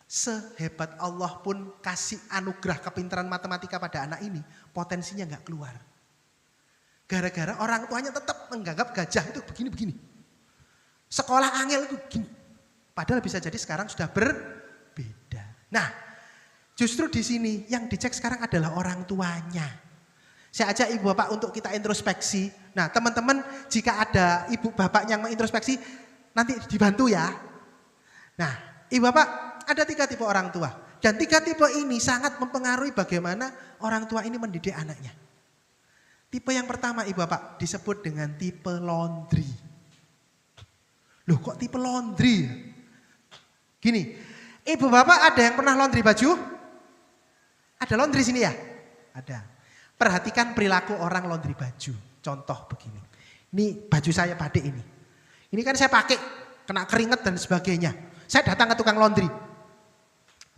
Speaker 2: sehebat Allah pun kasih anugerah kepintaran matematika pada anak ini, potensinya gak keluar. Gara-gara orang tuanya tetap menganggap gajah itu begini-begini. Sekolah angel itu begini. Padahal bisa jadi sekarang sudah berbeda. Nah, justru di sini yang dicek sekarang adalah orang tuanya. Saya ajak ibu bapak untuk kita introspeksi. Nah, teman-teman jika ada ibu bapak yang mengintrospeksi, nanti dibantu ya. Nah, ibu bapak ada 3 tipe orang tua. Dan 3 tipe ini sangat mempengaruhi bagaimana orang tua ini mendidik anaknya. Tipe yang pertama ibu bapak disebut dengan tipe laundry. Loh kok tipe laundry? Gini, ibu bapak ada yang pernah laundry baju? Ada laundry sini ya? Ada. Perhatikan perilaku orang laundry baju. Contoh begini. Ini baju saya Pade ini. Ini kan saya pakai, kena keringat dan sebagainya. Saya datang ke tukang laundry.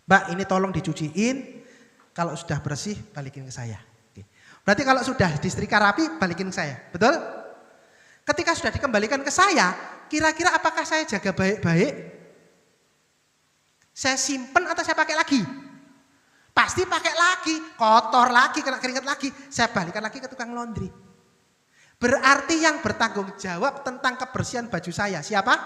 Speaker 2: Mbak ini tolong dicuciin, kalau sudah bersih balikin ke saya. Berarti kalau sudah disetrika rapi, balikin ke saya. Betul? Ketika sudah dikembalikan ke saya, kira-kira apakah saya jaga baik-baik? Saya simpen atau saya pakai lagi? Pasti pakai lagi, kotor lagi, kena keringat lagi. Saya balikan lagi ke tukang laundry. Berarti yang bertanggung jawab tentang kebersihan baju saya, siapa?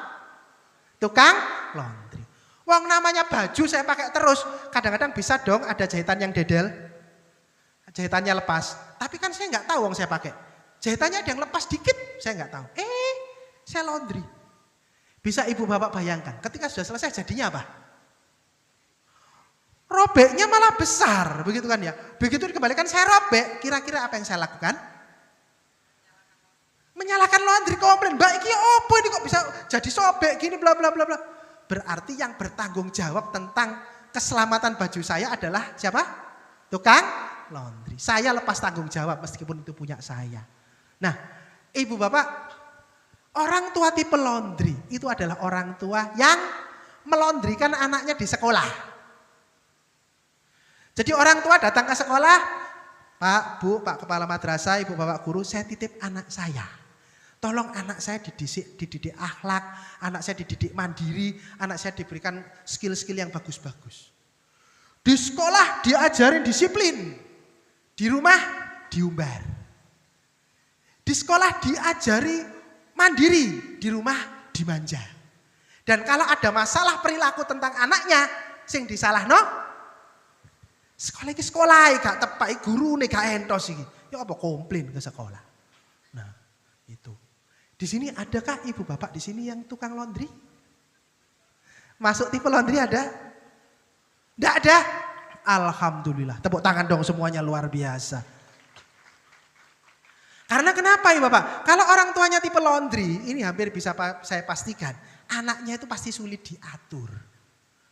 Speaker 2: Tukang laundry. Wong namanya baju saya pakai terus, kadang-kadang bisa dong ada jahitan yang dedel. Jahitannya lepas, tapi kan saya nggak tahu wong saya pakai. Jahitannya ada yang lepas dikit, saya nggak tahu. Saya laundry. Bisa ibu bapak bayangkan, ketika sudah selesai jadinya apa? Robeknya malah besar, begitu kan ya. Begitu dikembalikan saya robek, kira-kira apa yang saya lakukan? Menyalahkan laundry, komplain, mbak iki opo ini kok bisa jadi sobek gini bla bla bla bla. Berarti yang bertanggung jawab tentang keselamatan baju saya adalah siapa? Tukang laundry. Saya lepas tanggung jawab meskipun itu punya saya. Nah, ibu bapak, orang tua tipe laundry itu adalah orang tua yang melondrikan anaknya di sekolah. Jadi orang tua datang ke sekolah, Pak, Bu, Pak Kepala Madrasah, Ibu Bapak Guru, saya titip anak saya. Tolong anak saya dididik akhlak, anak saya dididik mandiri, anak saya diberikan skill-skill yang bagus-bagus. Di sekolah diajarin disiplin. Di rumah diumbar. Di sekolah diajari mandiri, di rumah dimanja. Dan kalau ada masalah perilaku tentang anaknya, sing disalahno, sekolah iki sekolah gak tepak, gurune gak entos iki. Ya apa komplain ke sekolah. Nah, itu. Di sini adakah ibu bapak di sini yang tukang laundry? Masuk tipe laundry ada? Enggak ada. Alhamdulillah, tepuk tangan dong semuanya, luar biasa. Karena kenapa ya Bapak? Kalau orang tuanya tipe laundry, ini hampir bisa saya pastikan, anaknya itu pasti sulit diatur.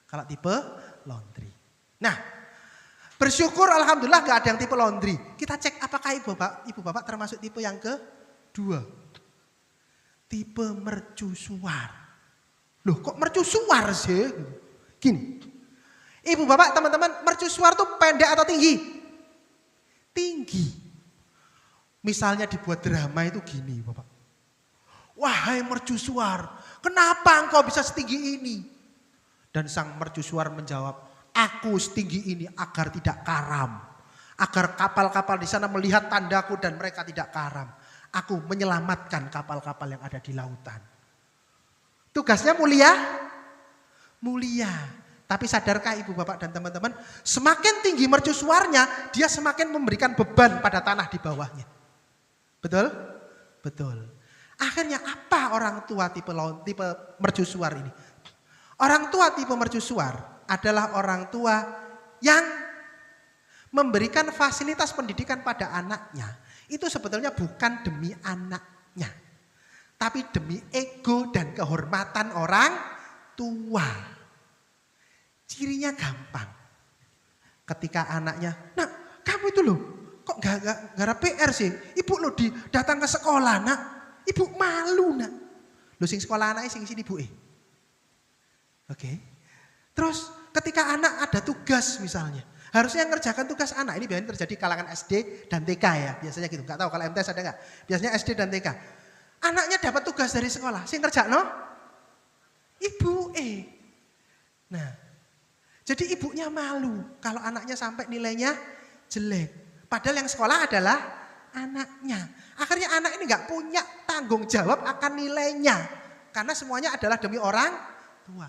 Speaker 2: Kalau tipe laundry. Nah, bersyukur alhamdulillah gak ada yang tipe laundry. Kita cek apakah ibu bapak termasuk tipe yang kedua. Tipe mercusuar. Loh kok mercusuar sih? Gini. Ibu bapak teman-teman, mercusuar tuh pendek atau tinggi? Tinggi. Misalnya dibuat drama itu gini bapak. Wahai mercusuar, kenapa engkau bisa setinggi ini? Dan sang mercusuar menjawab, aku setinggi ini agar tidak karam. Agar kapal-kapal di sana melihat tandaku dan mereka tidak karam. Aku menyelamatkan kapal-kapal yang ada di lautan. Tugasnya mulia? Mulia. Tapi sadarkah ibu bapak dan teman-teman, semakin tinggi mercusuarnya, dia semakin memberikan beban pada tanah di bawahnya. Betul? Betul. Akhirnya apa orang tua tipe mercusuar ini? Orang tua tipe mercusuar adalah orang tua yang memberikan fasilitas pendidikan pada anaknya. Itu sebetulnya bukan demi anaknya, tapi demi ego dan kehormatan orang tua. Cirinya gampang. Ketika anaknya, nah kamu itu loh kok gak gara PR sih? Ibu lo datang ke sekolah nak, ibu malu nak. Lo sing sekolah anaknya sing sini ibu Oke. Terus ketika anak ada tugas misalnya, harusnya yang ngerjakan tugas anak, ini biasanya terjadi kalangan SD dan TK ya, biasanya gitu. Gak tahu kalau MTS ada gak? Biasanya SD dan TK. Anaknya dapat tugas dari sekolah, sing ngerjakan ibu Nah, jadi ibunya malu kalau anaknya sampai nilainya jelek. Padahal yang sekolah adalah anaknya. Akhirnya anak ini gak punya tanggung jawab akan nilainya. Karena semuanya adalah demi orang tua.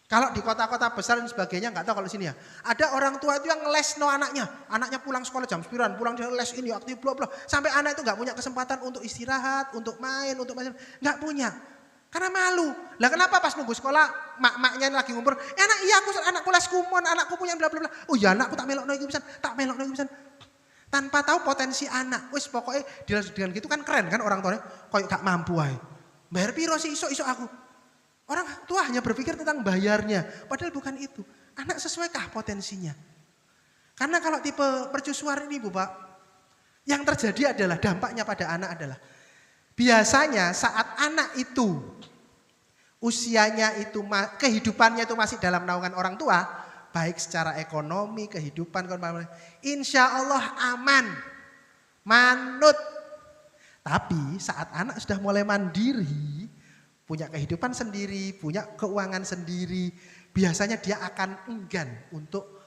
Speaker 2: Kalau di kota-kota besar dan sebagainya, nggak tahu kalau sini ya. Ada orang tua itu yang les anaknya. Anaknya pulang sekolah jam 9, pulang dari les ini, aktif, bla. Sampai anak itu nggak punya kesempatan untuk istirahat, untuk main, nggak punya. Karena malu. Lah kenapa pas nunggu sekolah, mak-maknya lagi ngumpul, anakku les kumon, anakku punya bla. Oh ya anakku tak melok pisan. Tanpa tahu potensi anak. Wis pokoknya dengan gitu kan keren kan orang tuanya, koyo gak mampu ae. Bayar piro sih iso aku. Orang tua hanya berpikir tentang bayarnya, padahal bukan itu. Anak sesuaikah potensinya? Karena kalau tipe mercusuar ini Bu Pak, yang terjadi adalah dampaknya pada anak adalah biasanya saat anak itu usianya itu kehidupannya itu masih dalam naungan orang tua, baik secara ekonomi, kehidupan, insya Allah aman, manut. Tapi saat anak sudah mulai mandiri, punya kehidupan sendiri, punya keuangan sendiri, biasanya dia akan enggan untuk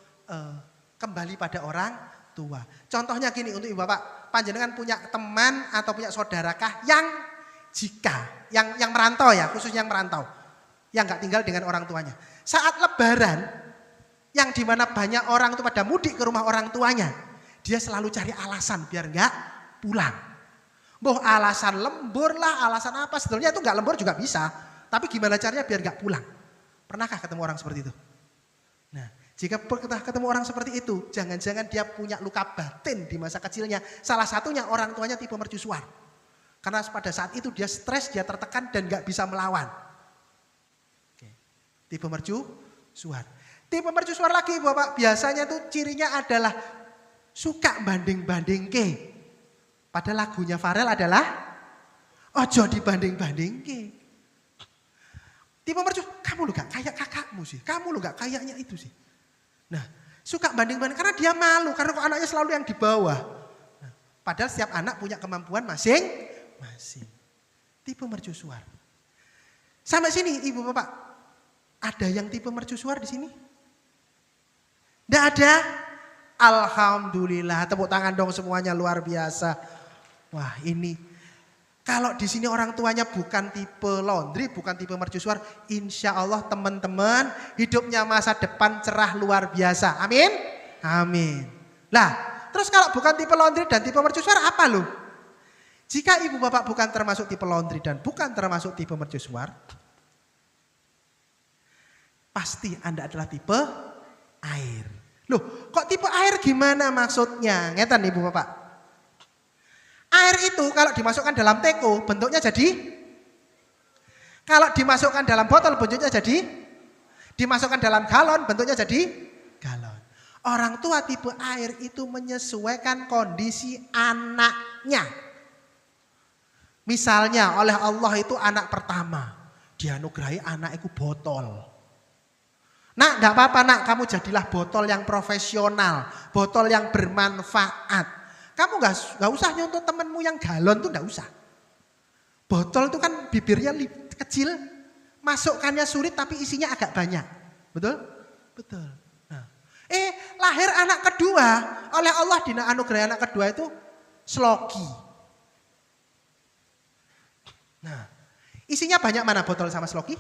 Speaker 2: kembali pada orang tua. Contohnya gini untuk ibu bapak, panjenengan punya teman atau punya saudarakah yang yang merantau ya, khususnya yang merantau, yang nggak tinggal dengan orang tuanya. Saat Lebaran, yang dimana banyak orang itu pada mudik ke rumah orang tuanya, dia selalu cari alasan biar nggak pulang. Boh alasan lembur lah, alasan apa, sebetulnya itu nggak lembur juga bisa. Tapi gimana caranya biar nggak pulang? Pernahkah ketemu orang seperti itu? Nah, jika pernah ketemu orang seperti itu, jangan-jangan dia punya luka batin di masa kecilnya. Salah satunya orang tuanya tipe mercusuar. Karena pada saat itu dia stres, dia tertekan dan nggak bisa melawan. Oke. Tipe mercusuar. Tipe mercusuar lagi Bapak, biasanya tuh cirinya adalah suka banding-banding ke. Pada lagunya Farel adalah ojo dibanding-banding ke. Tipe mercu, kamu lu gak kayak kakakmu sih. Kamu lu gak kayaknya itu sih. Nah, suka banding-banding karena dia malu. Karena kok anaknya selalu yang di bawah. Nah, padahal setiap anak punya kemampuan masing-masing. Tipe mercusuar. Sampai sini ibu bapak. Ada yang tipe mercusuar di sini? Tidak ada? Alhamdulillah. Tepuk tangan dong semuanya, luar biasa. Wah ini. Kalau di sini orang tuanya bukan tipe laundry, bukan tipe mercusuar, insya Allah teman-teman hidupnya masa depan cerah luar biasa. Amin? Amin. Lah, terus kalau bukan tipe laundry dan tipe mercusuar apa loh? Jika ibu bapak bukan termasuk tipe laundry dan bukan termasuk tipe mercusuar, pasti Anda adalah tipe air. Loh, kok tipe air gimana maksudnya? Ngeten ibu bapak. Air itu kalau dimasukkan dalam teko bentuknya jadi, kalau dimasukkan dalam botol bentuknya jadi, dimasukkan dalam galon bentuknya jadi galon. Orang tua tipe air itu menyesuaikan kondisi anaknya. Misalnya oleh Allah itu anak pertama, dianugerahi anak itu botol. Nak, enggak apa-apa nak, kamu jadilah botol yang profesional, botol yang bermanfaat. Kamu gak usah nyontoh temenmu yang galon tuh gak usah. Botol itu kan bibirnya kecil, masukkannya sulit tapi isinya agak banyak. Betul? Betul. Nah. Lahir anak kedua, oleh Allah dianugerahi anak kedua itu sloki. Nah, isinya banyak mana botol sama sloki?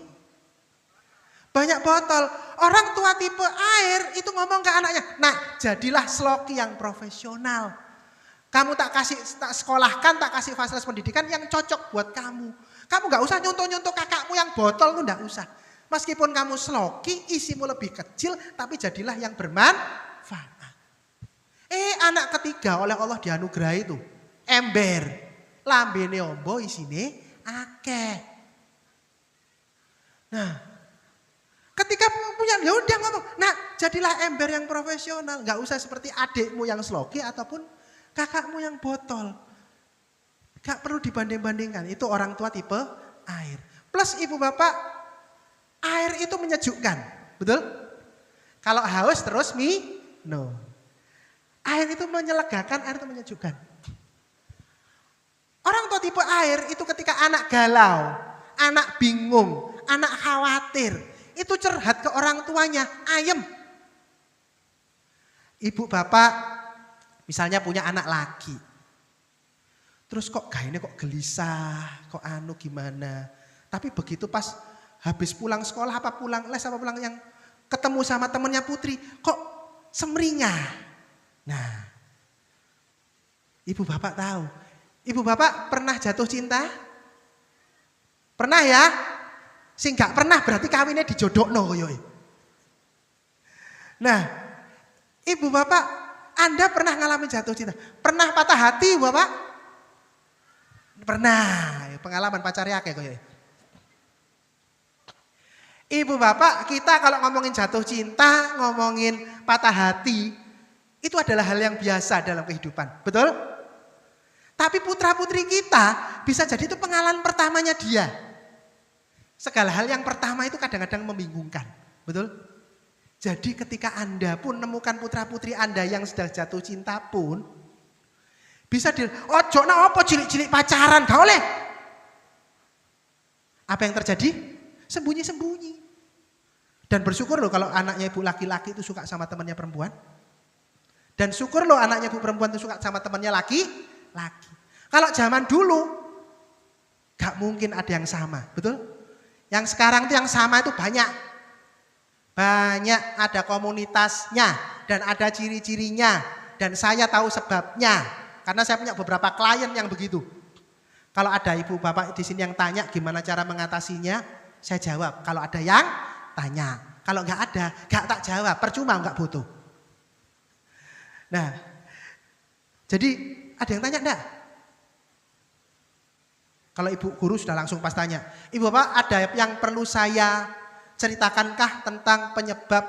Speaker 2: Banyak botol. Orang tua tipe air itu ngomong ke anaknya, nak jadilah sloki yang profesional. Kamu tak sekolahkan, tak kasih fasilitas pendidikan yang cocok buat kamu. Kamu gak usah nyontoh-nyontoh kakakmu yang botol tuh gak usah. Meskipun kamu sloki, isimu lebih kecil, tapi jadilah yang bermanfaat. Anak ketiga oleh Allah dianugerahi itu ember. Lambene ombo isine akeh. Nah, ketika punya ya udah ngomong, nah jadilah ember yang profesional, nggak usah seperti adikmu yang sloki ataupun kakakmu yang botol. Gak perlu dibanding-bandingkan, itu orang tua tipe air. Plus ibu bapak, air itu menyejukkan, betul? Kalau haus terus minum. Air itu menyelegakan, air itu menyejukkan. Orang tua tipe air itu ketika anak galau, anak bingung, anak khawatir, itu curhat ke orang tuanya, ayem. Ibu bapak misalnya punya anak laki. Terus kok gayanya kok gelisah, kok gimana. Tapi begitu pas habis pulang sekolah apa pulang les apa pulang yang ketemu sama temennya Putri, kok semringah. Nah, ibu bapak tahu. Ibu bapak pernah jatuh cinta? Pernah ya? Sing gak pernah berarti kawinnya dijodokno koyoke. Nah, ibu bapak, Anda pernah ngalamin jatuh cinta? Pernah patah hati, Bapak? Pernah, pengalaman pacarnya kayak koyoke. Ibu bapak, kita kalau ngomongin jatuh cinta, ngomongin patah hati, itu adalah hal yang biasa dalam kehidupan, betul? Tapi putra putri kita bisa jadi itu pengalaman pertamanya dia. Segala hal yang pertama itu kadang-kadang membingungkan, betul? Jadi ketika Anda pun menemukan putra putri Anda yang sedang jatuh cinta pun, bisa ojo na apa cilik-cilik pacaran, gak oleh. Apa yang terjadi? Sembunyi-sembunyi. Dan bersyukur loh kalau anaknya ibu laki-laki itu suka sama temannya perempuan. Dan syukur loh anaknya ibu perempuan itu suka sama temannya laki-laki. Kalau zaman dulu, gak mungkin ada yang sama, betul? Yang sekarang itu yang sama itu banyak. Banyak ada komunitasnya dan ada ciri-cirinya. Dan saya tahu sebabnya. Karena saya punya beberapa klien yang begitu. Kalau ada ibu bapak di sini yang tanya gimana cara mengatasinya, saya jawab. Kalau ada yang tanya. Kalau nggak ada, nggak tak jawab. Percuma nggak butuh. Nah, jadi ada yang tanya enggak? Kalau ibu guru sudah langsung pas tanya. Ibu bapak ada yang perlu saya ceritakankah tentang penyebab,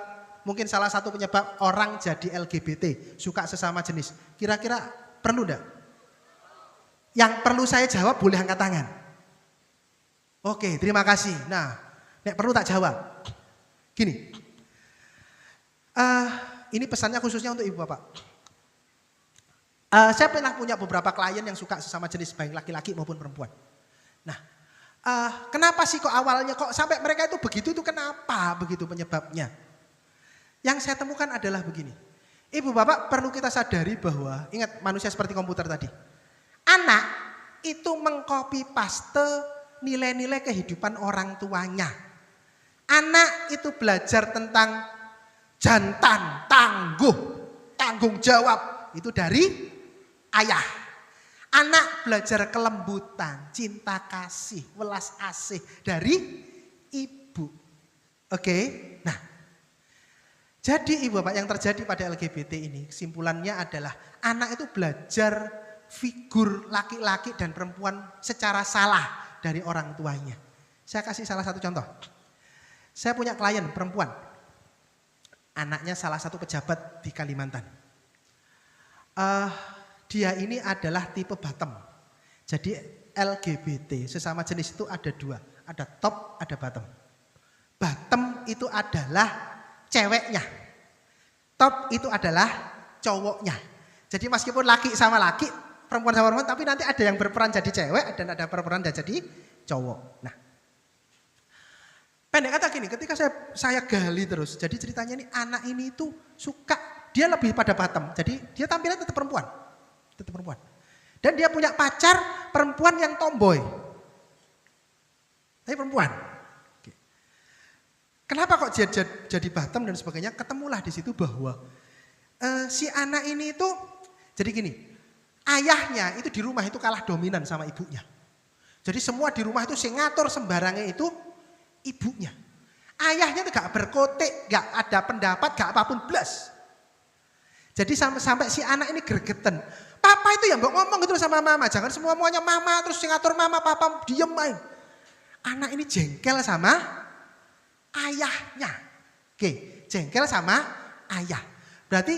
Speaker 2: mungkin salah satu penyebab orang jadi LGBT, suka sesama jenis. Kira-kira perlu enggak? Yang perlu saya jawab boleh angkat tangan. Oke, terima kasih. Nah, nek perlu tak jawab. Gini, ini pesannya khususnya untuk ibu bapak. Saya pernah punya beberapa klien yang suka sesama jenis, baik laki-laki maupun perempuan. Nah, kenapa sih kok awalnya kok sampai mereka itu begitu, itu kenapa begitu penyebabnya? Yang saya temukan adalah begini. Ibu bapak perlu kita sadari bahwa, ingat manusia seperti komputer tadi. Anak itu mengcopy paste nilai-nilai kehidupan orang tuanya. Anak itu belajar tentang jantan, tangguh, tanggung jawab. Itu dari ayah. Anak belajar kelembutan, cinta kasih, welas asih dari ibu. Oke, nah. Jadi ibu bapak yang terjadi pada LGBT ini, kesimpulannya adalah anak itu belajar figur laki-laki dan perempuan secara salah dari orang tuanya. Saya kasih salah satu contoh. Saya punya klien perempuan. Anaknya salah satu pejabat di Kalimantan. Dia ini adalah tipe bottom. Jadi LGBT sesama jenis itu ada dua. Ada top, ada bottom. Bottom itu adalah ceweknya. Top itu adalah cowoknya. Jadi meskipun laki sama laki, perempuan sama perempuan, tapi nanti ada yang berperan jadi cewek dan ada berperan jadi cowok. Nah, pendek kata gini, ketika saya gali terus, jadi ceritanya ini anak ini itu suka, dia lebih pada bottom, jadi dia tampilnya tetap perempuan. Dan dia punya pacar perempuan yang tomboy. Tapi perempuan. Oke. Kenapa kok jadi bottom dan sebagainya? Ketemulah di situ bahwa si anak ini itu, jadi gini, ayahnya itu di rumah itu kalah dominan sama ibunya. Jadi semua di rumah itu sing ngatur sembarangnya itu ibunya. Ayahnya itu gak berkotek, gak ada pendapat, gak apapun blas. Jadi sampai si anak ini gregetan. Papa itu ya mbak ngomong gitu sama mama. Jangan semuanya mama terus sing ngatur mama, papa diem main. Anak ini jengkel sama ayahnya. Oke, jengkel sama ayah. Berarti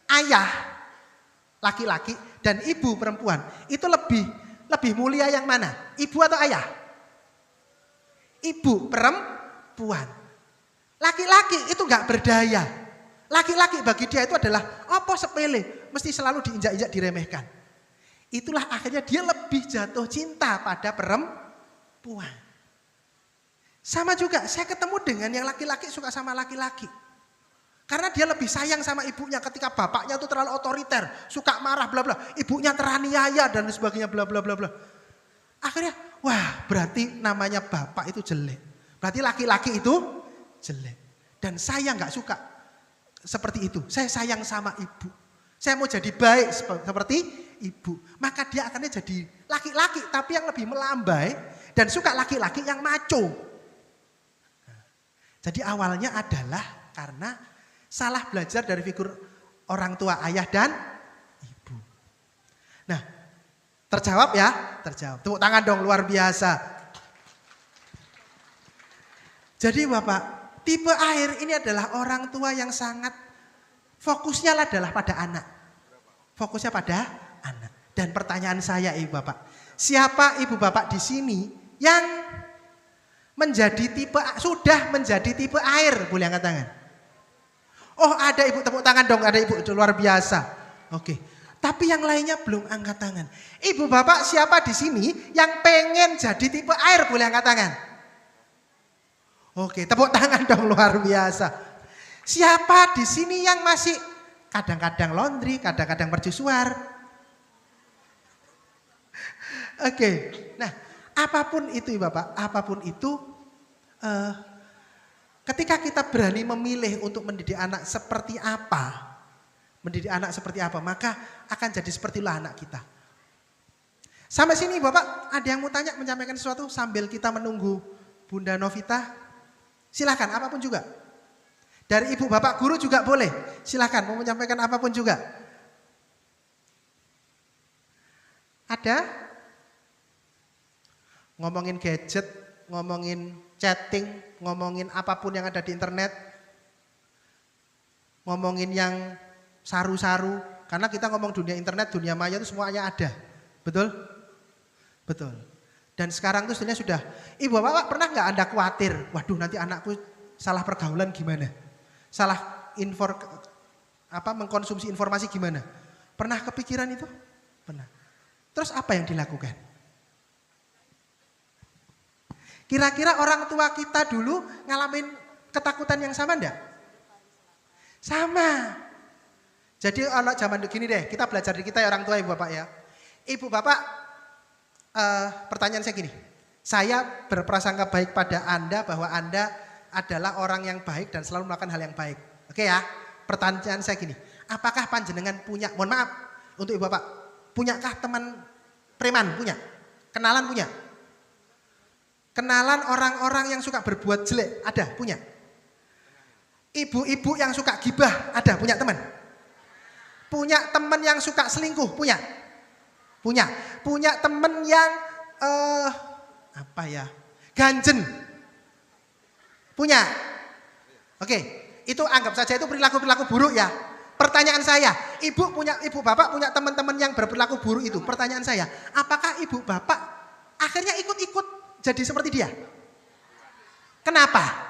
Speaker 2: ayah laki-laki dan ibu perempuan, itu lebih mulia yang mana? Ibu atau ayah? Ibu perempuan. Laki-laki itu nggak berdaya. Laki-laki bagi dia itu adalah apa sepele, mesti selalu diinjak-injak, diremehkan. Itulah akhirnya dia lebih jatuh cinta pada perempuan. Sama juga saya ketemu dengan yang laki-laki suka sama laki-laki. Karena dia lebih sayang sama ibunya ketika bapaknya itu terlalu otoriter, suka marah bla bla, ibunya teraniaya dan sebagainya bla bla bla bla. Akhirnya, wah berarti namanya bapak itu jelek. Berarti laki-laki itu jelek. Dan saya nggak suka seperti itu. Saya sayang sama ibu. Saya mau jadi baik seperti ibu. Maka dia akan jadi laki-laki tapi yang lebih melambai dan suka laki-laki yang maco. Jadi awalnya adalah karena salah belajar dari figur orang tua ayah dan ibu. Nah, terjawab ya? Terjawab. Tepuk tangan dong, luar biasa. Jadi Bapak, tipe air ini adalah orang tua yang sangat fokusnya adalah pada anak. Fokusnya pada anak. Dan pertanyaan saya Ibu Bapak, siapa Ibu Bapak di sini yang sudah menjadi tipe air? Boleh angkat tangan. Oh ada ibu, tepuk tangan dong, ada ibu, itu luar biasa. Oke, tapi yang lainnya belum angkat tangan. Ibu bapak siapa di sini yang pengen jadi tipe air? Boleh angkat tangan. Oke, tepuk tangan dong, luar biasa. Siapa di sini yang masih kadang-kadang laundry, kadang-kadang mercusuar? Oke, nah apapun itu ibu bapak, apapun itu, ketika kita berani memilih untuk mendidik anak seperti apa, maka akan jadi sepertilah anak kita. Sampai sini Bapak, ada yang mau tanya, menyampaikan sesuatu sambil kita menunggu Bunda Novita? Silakan, apapun juga. Dari Ibu Bapak Guru juga boleh, silakan mau menyampaikan apapun juga. Ada? Ngomongin gadget, ngomongin chatting, ngomongin apapun yang ada di internet, ngomongin yang saru-saru, karena kita ngomong dunia internet, dunia maya itu semuanya ada, betul? Betul. Dan sekarang itu sebenarnya sudah, Ibu Bapak pernah nggak Anda khawatir, waduh nanti anakku salah pergaulan gimana? Salah mengkonsumsi informasi gimana? Pernah kepikiran itu? Pernah. Terus apa yang dilakukan? Kira-kira orang tua kita dulu ngalamin ketakutan yang sama enggak? Sama. Jadi anak zaman begini deh, kita belajar dari kita ya orang tua Ibu Bapak ya. Ibu Bapak, pertanyaan saya gini. Saya berprasangka baik pada Anda bahwa Anda adalah orang yang baik dan selalu melakukan hal yang baik. Oke ya, pertanyaan saya gini. Apakah panjenengan punya, mohon maaf untuk Ibu Bapak, punyakah teman preman? Punya? Kenalan punya? Kenalan orang-orang yang suka berbuat jelek, ada? Punya? Ibu-ibu yang suka gibah, ada? Punya teman? Punya teman yang suka selingkuh? Punya? Punya? Punya teman yang ganjen? Punya? Oke, itu anggap saja itu perilaku-perilaku buruk ya. Pertanyaan saya, ibu bapak punya teman-teman yang berperilaku buruk itu. Pertanyaan saya, apakah ibu bapak akhirnya ikut-ikut jadi seperti dia? Kenapa?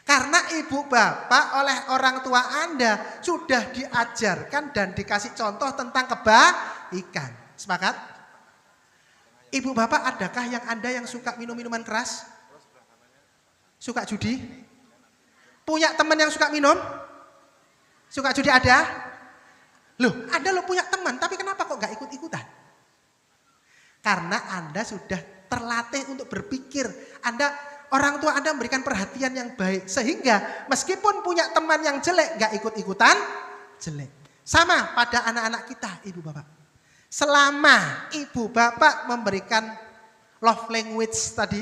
Speaker 2: Karena ibu bapak oleh orang tua Anda sudah diajarkan dan dikasih contoh tentang kebaikan. Sepakat? Ibu bapak adakah yang Anda yang suka minum minuman keras? Suka judi? Punya teman yang suka minum? Suka judi ada? Loh, Anda punya teman tapi kenapa kok gak ikut-ikutan? Karena Anda sudah terlatih untuk berpikir. Orang tua Anda memberikan perhatian yang baik. Sehingga meskipun punya teman yang jelek, gak ikut-ikutan jelek. Sama pada anak-anak kita, Ibu Bapak. Selama Ibu Bapak memberikan love language tadi,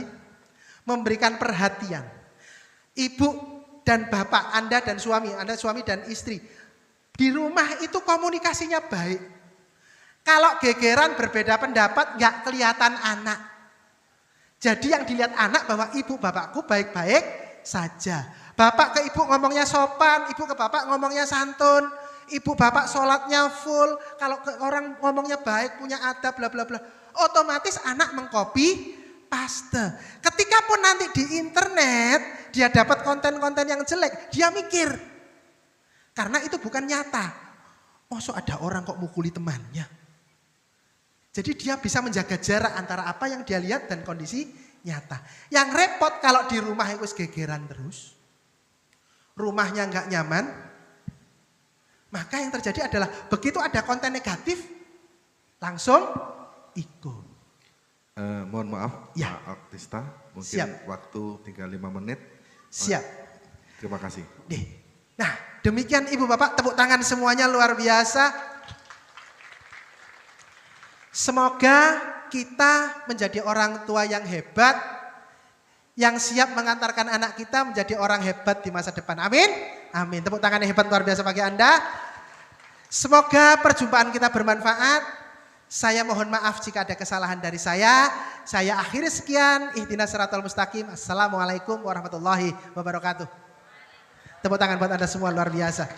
Speaker 2: memberikan perhatian. Ibu dan Bapak Anda dan Anda suami dan istri. Di rumah itu komunikasinya baik. Kalau gegeran berbeda pendapat nggak kelihatan anak. Jadi yang dilihat anak bahwa ibu bapakku baik-baik saja. Bapak ke ibu ngomongnya sopan, ibu ke bapak ngomongnya santun. Ibu bapak sholatnya full, kalau ke orang ngomongnya baik, punya adab, bla bla bla. Otomatis anak mengcopy paste. Ketika pun nanti di internet, dia dapat konten-konten yang jelek, dia mikir. Karena itu bukan nyata. Masa ada orang kok mukuli temannya. Jadi dia bisa menjaga jarak antara apa yang dia lihat dan kondisi nyata. Yang repot kalau di rumah itu gegeran terus. Rumahnya nggak nyaman. Maka yang terjadi adalah begitu ada konten negatif, langsung ikut.
Speaker 3: Mohon maaf,
Speaker 2: ya.
Speaker 3: Pak Oktista, mungkin
Speaker 2: Siap.
Speaker 3: waktu tinggal 5 menit.
Speaker 2: Siap.
Speaker 3: Terima kasih.
Speaker 2: Nah, demikian Ibu Bapak, tepuk tangan semuanya luar biasa. Semoga kita menjadi orang tua yang hebat, yang siap mengantarkan anak kita menjadi orang hebat di masa depan. Amin. Amin. Tepuk tangan yang hebat luar biasa bagi Anda. Semoga perjumpaan kita bermanfaat. Saya mohon maaf jika ada kesalahan dari saya. Saya akhiri sekian. Ihdinas siratal mustaqim. Assalamualaikum warahmatullahi wabarakatuh. Tepuk tangan buat Anda semua luar biasa.